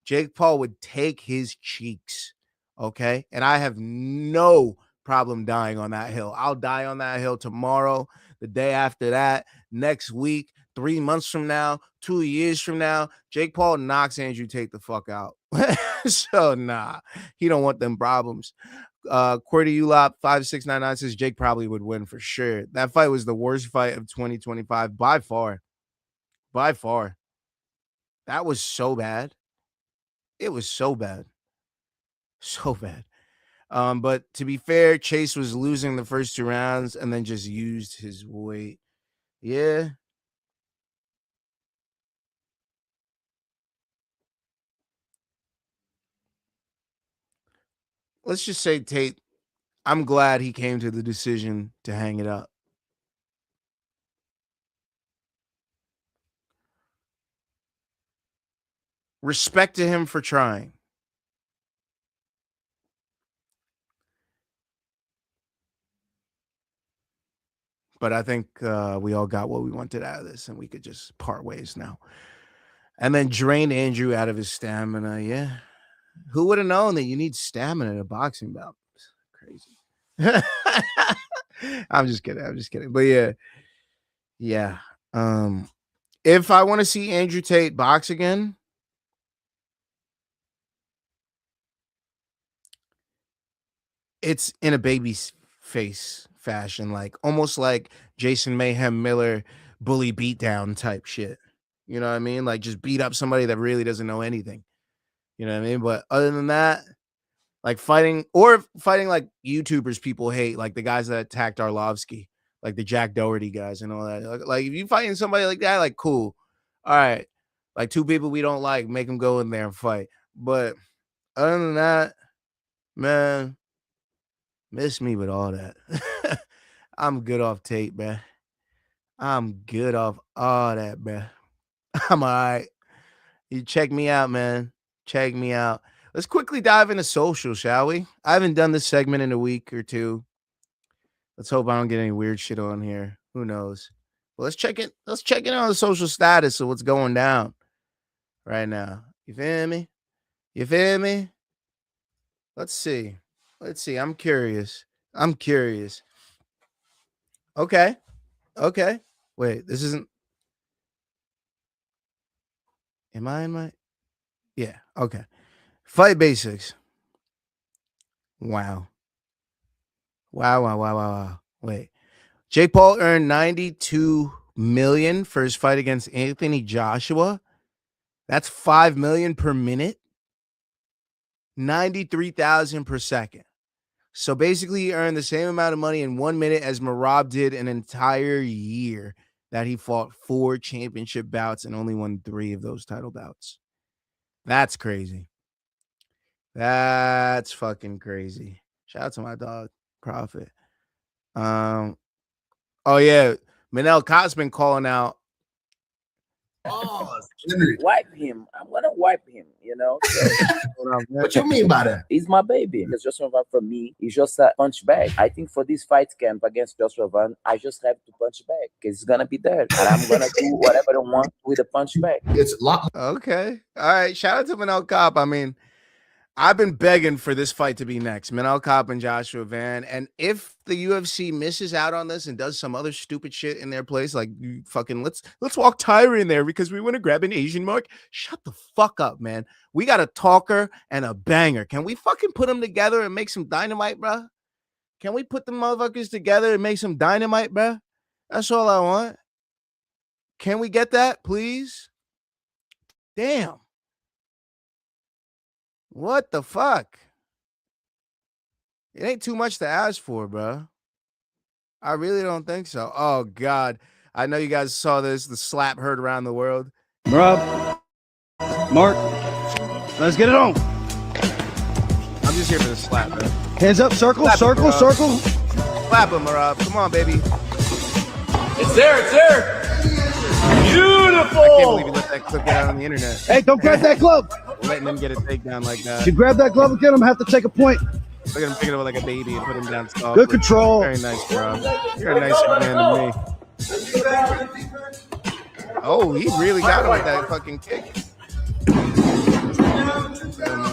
Jake Paul would take his cheeks. Okay. And I have no problem dying on that hill. I'll die on that hill tomorrow, the day after that, next week, 3 months from now, 2 years from now. Jake Paul knocks Andrew Tate the fuck out. So nah, he don't want them problems. Cordy Ulop 5699 says Jake probably would win for sure. That fight was the worst fight of 2025 by far. By far. That was so bad. It was so bad. So bad. But to be fair, Chase was losing the first 2 rounds and then just used his weight. Yeah. Let's just say Tate, I'm glad he came to the decision to hang it up. Respect to him for trying. But I think we all got what we wanted out of this, and we could just part ways now. And then drain Andrew out of his stamina. Yeah. Who would have known that you need stamina in a boxing bout? Crazy. I'm just kidding. I'm just kidding. But yeah. If I want to see Andrew Tate box again, it's in a baby's face fashion, like almost like Jason Mayhem Miller bully beatdown type shit. You know what I mean? Like just beat up somebody that really doesn't know anything. You know what I mean? But other than that, like fighting like YouTubers people hate, like the guys that attacked Arlovsky, like the Jack Doherty guys and all that. Like if you fighting somebody like that, like cool. All right. Like two people we don't like, make them go in there and fight. But other than that, man, miss me with all that. I'm good off Tate, man. I'm good off all that, man. I'm all right. You check me out, man. Check me out. Let's quickly dive into social, shall we? I haven't done this segment in a week or two. Let's hope I don't get any weird shit on here. Who knows? Well, let's check it. Let's check in on the social status of what's going down right now. You feel me? You feel me? Let's see. Let's see. I'm curious. I'm curious. Okay. Okay. Wait, this isn't. Am I in my? Yeah. Okay. Fight basics. Wow. Wow. Wait. Jake Paul earned $92 million for his fight against Anthony Joshua. That's $5 million per minute. 93,000 per second. So basically he earned the same amount of money in 1 minute as Merab did an entire year that he fought 4 championship bouts and only won 3 of those title bouts. That's crazy. That's fucking crazy. Shout out to my dog, Prophet. Oh yeah, Manel Cott's been calling out. Oh, wipe him. I'm gonna wipe him, you know. So, what you mean by that? He's my baby. Because Joshua Van for me, he's just a punch bag. I think for this fight camp against Joshua Van, I just have to punch back because he's gonna be there, and I'm gonna do whatever I want with a punch back. It's locked. Okay, all right. Shout out to Manel Cop. I mean, I've been begging for this fight to be next. Manel Cop and Joshua Van. And if the UFC misses out on this and does some other stupid shit in their place, like fucking let's walk Tyra in there because we want to grab an Asian mark. Shut the fuck up, man. We got a talker and a banger. Can we fucking put them together and make some dynamite, bro? Can we put the motherfuckers together and make some dynamite, bro? That's all I want. Can we get that, please? Damn. What the fuck? It ain't too much to ask for, bro. I really don't think so. Oh, God. I know you guys saw this. The slap heard around the world. Rob, Mark, let's get it on. I'm just here for the slap, bro. Hands up, circle, Slap circle, him, circle. Slap him, Rob. Come on, baby. It's there, it's there. Beautiful. I can't believe you let that clip get out on the internet. Hey, don't grab that glove. Letting him get a takedown like that. If you grab that glove again, I'm going to have to take a point. Look at him picking it up like a baby and put him down soft. Good control. Very nice, Rob. You're a nicer man than me. Oh, he really got him with that fucking kick.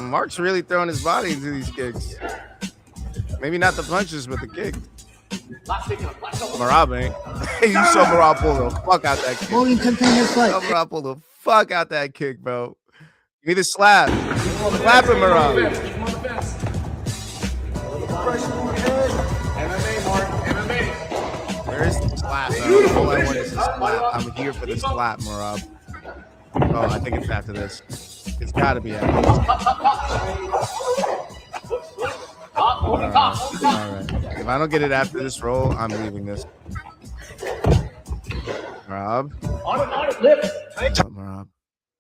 Mark's really throwing his body into these kicks. Maybe not the punches, but the kick. Merab ain't. You saw Merab pull the fuck out that kick. Volume containers fight. Merab pull the fuck out that kick, bro. Give me the slap. Slap him, Merab. MMA, Mark. MMA. Where's the slap, bro? All I want is the slap. I'm here for the slap, Merab. Oh, I think it's after this. It's got to be after this. All right. If I don't get it after this roll, I'm leaving this. Rob. Rob,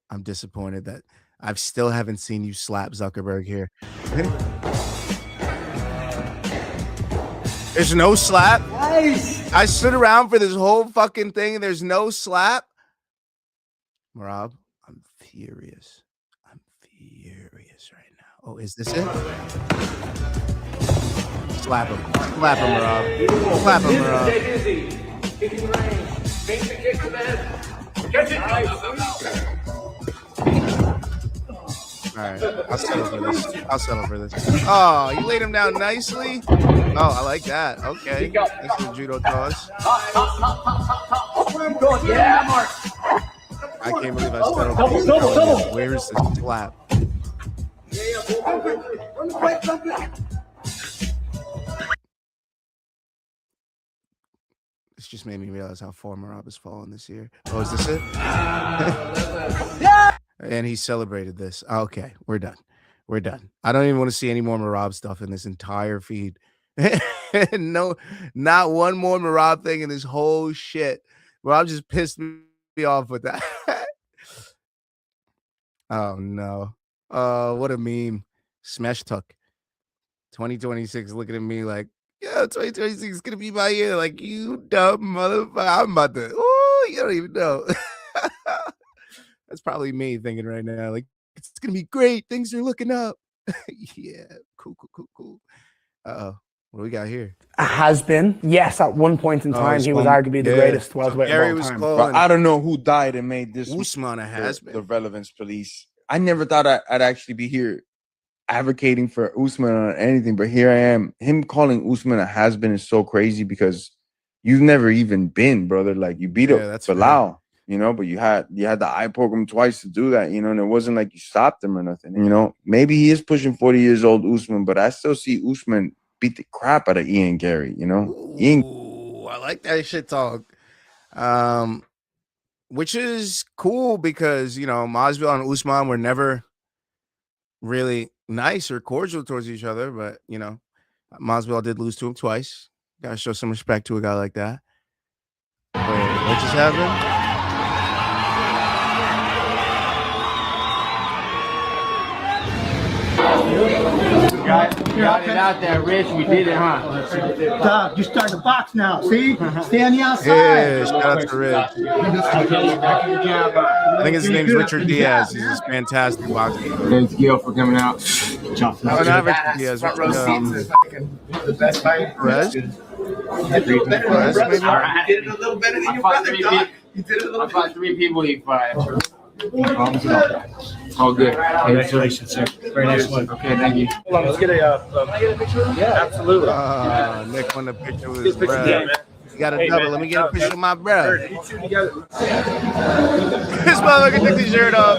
I'm disappointed that I still haven't seen you slap Zuckerberg here. There's no slap. Nice. I stood around for this whole fucking thing and there's no slap. Rob, I'm furious. I'm furious right now. Oh, is this it? Slap him. Slap him, Rob. Slap him, Rob. Stay busy. Kicking the range. Take the kick to the head. Catch it. right, I'll settle for this. I'll settle for this. Oh, you laid him down nicely. Oh, I like that. Okay, that's a judo toss. Yeah, Mark. I can't believe I settled. Where's the slap? This just made me realize how far Marab has fallen this year. Oh, is this it? And he celebrated this. Okay, we're done. We're done. I don't even want to see any more Marab stuff in this entire feed. No, not one more Marab thing in this whole shit. Marab just pissed me off with that. Oh, no. What a meme. Smash Tuck. 2026 looking at me like, yeah, 2026 is going to be my year. Like, you dumb motherfucker. I'm about to, oh, you don't even know. That's probably me thinking right now. Like, it's going to be great. Things are looking up. Yeah. Cool. Uh-oh. What do we got here? Has been. Yes, at one point in time, he was arguably the greatest welterweight of all time. But I don't know who died and made this Usman has been the relevance police. I never thought I'd actually be here advocating for Usman or anything, but here I am. Him calling Usman a has-been is so crazy because you've never even been, brother. Like, you beat up Bilal, you know, but you had the eye program twice to do that, you know, and it wasn't like you stopped him or nothing. You know, maybe he is pushing 40 years old, Usman, but I still see Usman beat the crap out of Ian Gary, you know. Ooh, I like that shit talk. Which is cool because, you know, Masvidal and Usman were never really nice or cordial towards each other, but, you know, Masvidal did lose to him twice. Gotta show some respect to a guy like that. Wait, what just happened? Got it out there, Rich. We did it, huh? Doug, you start the box now. See? Stay on the outside. Yeah, shout out to Rich. I think his name's Richard Diaz. He's a fantastic boxer. Thanks, Gil, for coming out. Oh, not Richard Diaz. The best fight. Perez? You did it a little better than your brother, Doc. You did it a little better. I fought 3 people he fought. All good. Congratulations, sir. Very nice one. Okay, thank you. Hold on, let's get a picture of him? Yeah, absolutely. Nick wanted a picture with his brother. You got a double. Let me get a picture of my brother. This motherfucker took the shirt off.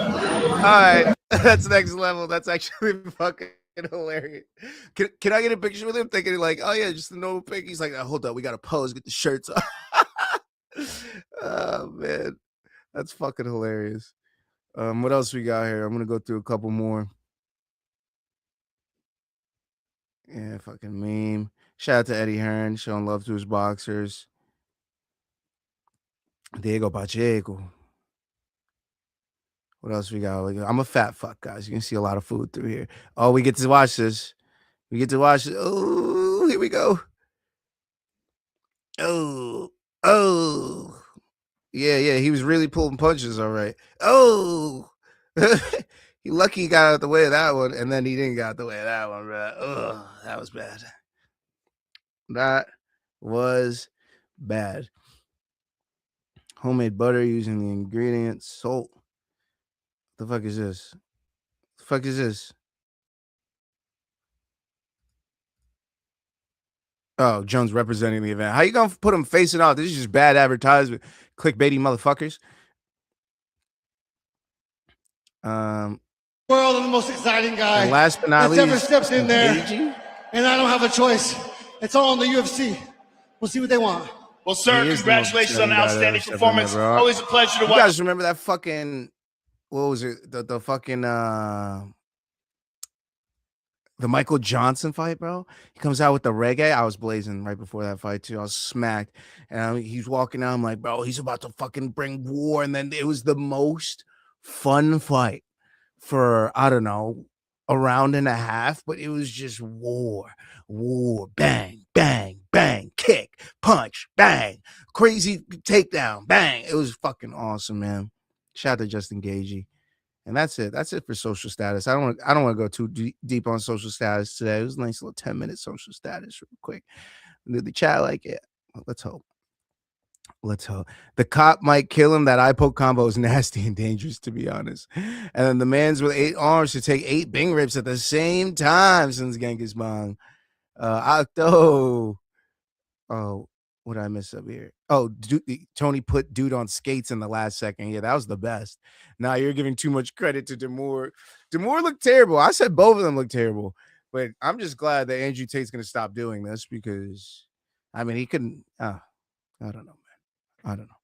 All right. That's next level. That's actually fucking hilarious. Can I get a picture with him? Thinking like, oh yeah, just a normal pic. He's like, oh, hold up, we got to pose, get the shirts off. Oh man, that's fucking hilarious. What else we got here? I'm gonna go through a couple more. Yeah, fucking meme. Shout out to Eddie Hearn, showing love to his boxers. Diego Pacheco. What else we got? I'm a fat fuck, guys. You can see a lot of food through here. Oh, we get to watch this. We get to watch it. Oh, here we go. Oh. Yeah. He was really pulling punches, all right. Oh. He lucky he got out of the way of that one, and then he didn't get out the way of that one, bro. Oh, that was bad. That was bad. Homemade butter using the ingredients, salt. The fuck is this? The fuck is this? Oh, Jones representing the event. How you gonna put him facing off? This is just bad advertisement. Clickbaity motherfuckers. World and the most exciting guy. And last but not least, ever steps in there, and I don't have a choice. It's all on the UFC. We'll see what they want. Well, sir, congratulations on an outstanding performance. Always a pleasure to watch. You guys remember that fucking, what was it? The fucking the Michael Johnson fight, bro. He comes out with the reggae. I was blazing right before that fight too. I was smacked, and he's walking out. I'm like, bro, he's about to fucking bring war. And then it was the most fun fight for, I don't know, a round and a half, but it was just war, bang, bang, bang, kick, punch, bang, crazy takedown, bang. It was fucking awesome, man. Shout out to Justin Gagey. And that's it. That's it for social status. I don't want to go too deep on social status today. It was a nice little 10-minute social status real quick. Did the chat like it? Well, let's hope. Let's hope. The cop might kill him. That eye poke combo is nasty and dangerous, to be honest. And then the man's with 8 arms should take 8 Bing rips at the same time since Genghis Bong. Octo. Oh, what did I miss up here? Oh, Tony put dude on skates in the last second. Yeah, that was the best. Now you're giving too much credit to DeMoore. DeMoore looked terrible. I said both of them looked terrible. But I'm just glad that Andrew Tate's going to stop doing this because, I mean, he couldn't. I don't know, man. I don't know.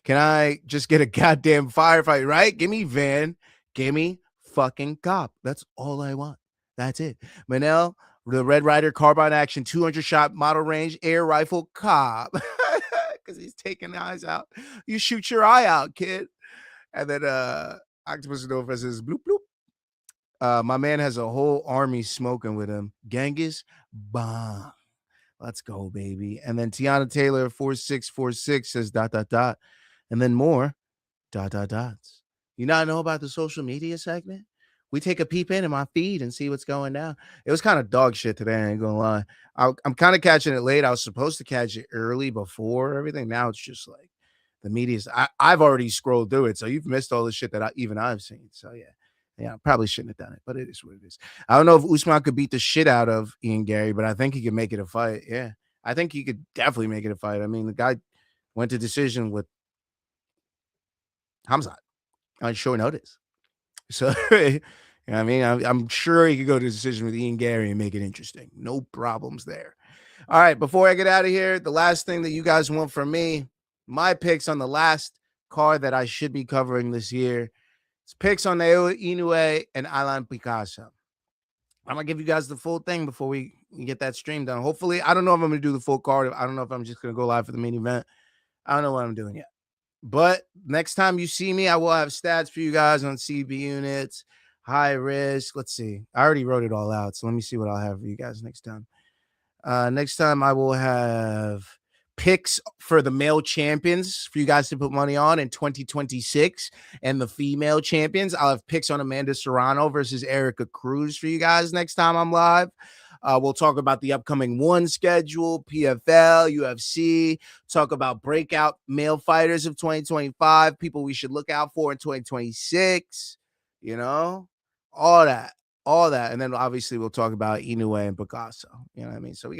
Can I just get a goddamn firefight, right? Give me Van. Give me fucking cop. That's all I want. That's it. Manel, the Red Ryder carbine action 200-shot model range air rifle cop. Because he's taking eyes out. You shoot your eye out, kid. And then Octopus Nova says, bloop, bloop. My man has a whole army smoking with him. Genghis Bong. Let's go, baby. And then Tiana Taylor 4646 says ... And then more ... You not know about the social media segment? We take a peep in my feed and see what's going down. It was kind of dog shit today. I ain't gonna lie. I'm kind of catching it late. I was supposed to catch it early before everything. Now it's just like the media's. I've already scrolled through it, so you've missed all the shit that I've seen. So yeah, I probably shouldn't have done it, but it is what it is. I don't know if Usman could beat the shit out of Ian Gary, but I think he could make it a fight. Yeah, I think he could definitely make it a fight. I mean, the guy went to decision with Hamzat on short notice. So, I mean, I'm sure he could go to decision with Ian Gary and make it interesting. No problems there. All right, before I get out of here, the last thing that you guys want from me, my picks on the last card that I should be covering this year. It's picks on Inoue and Alan Picasso. I'm going to give you guys the full thing before we get that stream done. Hopefully, I don't know if I'm going to do the full card. I don't know if I'm just going to go live for the main event. I don't know what I'm doing yet. But next time you see me, I will have stats for you guys on CB units, high risk. Let's see. I already wrote it all out. So let me see what I'll have for you guys next time. Next time I will have picks for the male champions for you guys to put money on in 2026 and the female champions. I'll have picks on Amanda Serrano versus Erica Cruz for you guys next time I'm live. We'll talk about the upcoming one schedule, PFL, UFC, talk about breakout male fighters of 2025, people we should look out for in 2026, you know, all that. And then obviously we'll talk about Inoue and Picasso. You know what I mean? So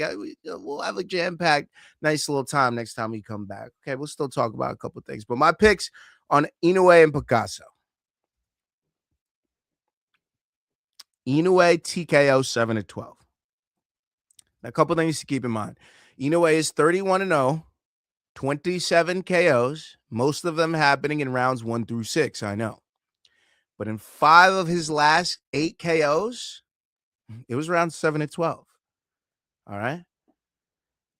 we'll have a jam-packed, nice little time next time we come back. Okay, we'll still talk about a couple of things. But my picks on Inoue and Picasso. Inoue TKO 7-12. A couple things to keep in mind. Inoue is 31-0, 27 KOs, most of them happening in rounds 1 through 6, I know. But in 5 of his last 8 KOs, it was round 7-12. All right.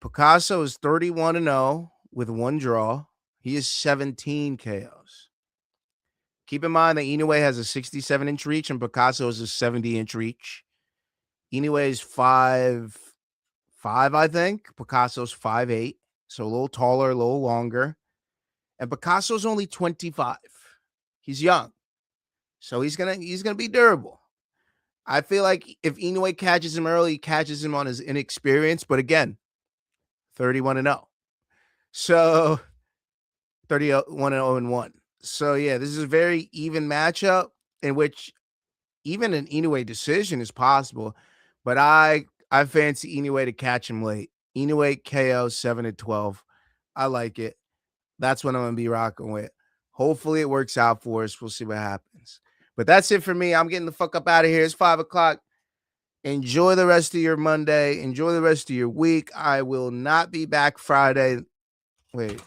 Picasso is 31-0 with 1 draw. He is 17 KOs. Keep in mind that Inoue has a 67-inch reach and Picasso is a 70-inch reach. Inoue is 5'5", I think. Picasso's 5'8", so a little taller, a little longer. And Picasso's only 25. He's young. So he's gonna be durable. I feel like if Inoue catches him early, he catches him on his inexperience. But again, 31-0. So 31-0-1. So yeah, this is a very even matchup in which even an Inoue decision is possible. But I fancy Inoue to catch him late. Inoue KO 7-12. I like it. That's what I'm gonna be rocking with. Hopefully it works out for us. We'll see what happens. But that's it for me. I'm getting the fuck up out of here. It's 5 o'clock. Enjoy the rest of your Monday. Enjoy the rest of your week. I will not be back Friday. Wait.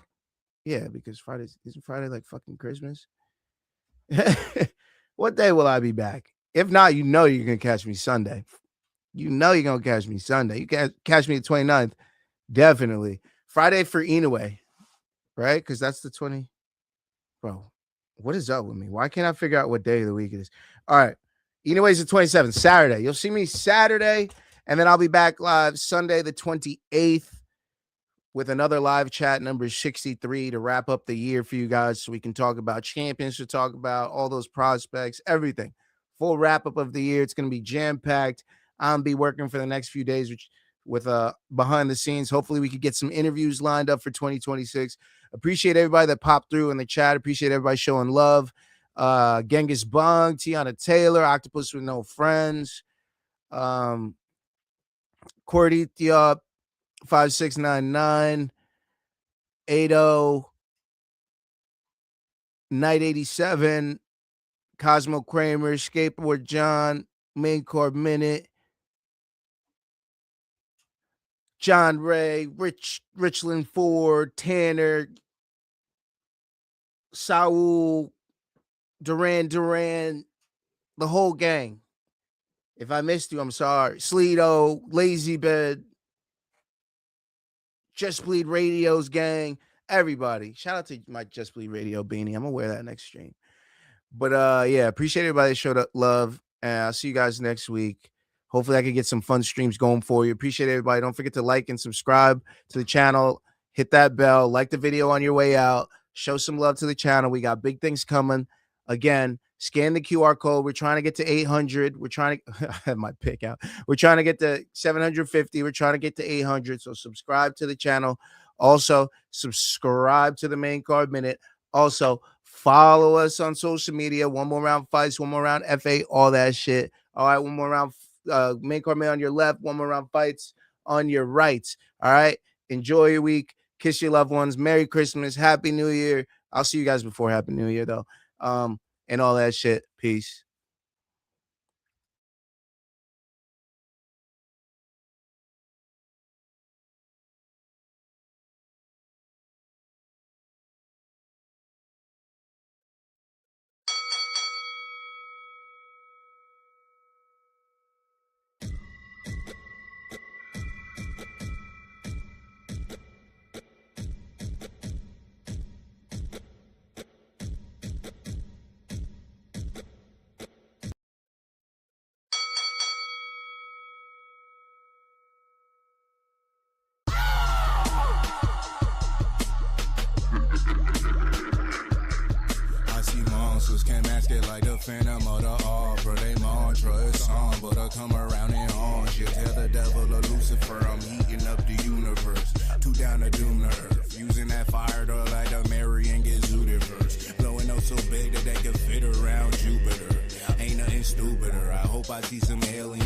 Yeah, because isn't Friday like fucking Christmas? What day will I be back? If not, you know you're going to catch me Sunday. You know you're going to catch me Sunday. You can catch me the 29th. Definitely. Friday for Inoue. Right? Because that's the 20. Bro. What is up with me? Why can't I figure out what day of the week it is? All right. Inoue's the 27th, Saturday. You'll see me Saturday, and then I'll be back live Sunday the 28th with another live chat, number 63, to wrap up the year for you guys so we can talk about champions, to talk about all those prospects, everything. Full wrap-up of the year. It's going to be jam-packed. I'm going to be working for the next few days, which with behind the scenes. Hopefully we could get some interviews lined up for 2026. Appreciate everybody that popped through in the chat. Appreciate everybody showing love. Genghis Bung, Tiana Taylor, Octopus with No Friends, Cord Ethiop, 5699, 80, Night 87, Cosmo Kramer, Skateboard John, Main Court Minute, John Ray, Richland Ford, Tanner, Saul, Duran, the whole gang. If I missed you, I'm sorry. Sleeto, Lazy Bed, Just Bleed Radio's gang, everybody. Shout out to my Just Bleed Radio beanie. I'm gonna wear that next stream. But yeah, appreciate everybody that showed up love. And I'll see you guys next week. Hopefully I can get some fun streams going for you. Appreciate everybody. Don't forget to like and subscribe to the channel. Hit that bell. Like the video on your way out. Show some love to the channel. We got big things coming. Again, scan the QR code. We're trying to get to 800. We're trying to I have my pick out. We're trying to get to 750. We're trying to get to 800. So subscribe to the channel. Also, subscribe to the Main Card Minute. Also, follow us on social media. One more round fights, one more round FA, all that shit. All right, one more round Main Card Minute on your left, one more round fights on your right. All right, enjoy your week. Kiss your loved ones. Merry Christmas. Happy New Year. I'll see you guys before Happy New Year, though. And all that shit. Peace. Can't mask it like the Phantom or the Opera. They mantra, it's on, but I come around and on shit. Tell the devil or Lucifer, I'm heating up the universe. Too down to doom the earth. Using that fire to light a Mary and get zooted first. Blowing up so big that they can fit around Jupiter. Ain't nothing stupider. I hope I see some aliens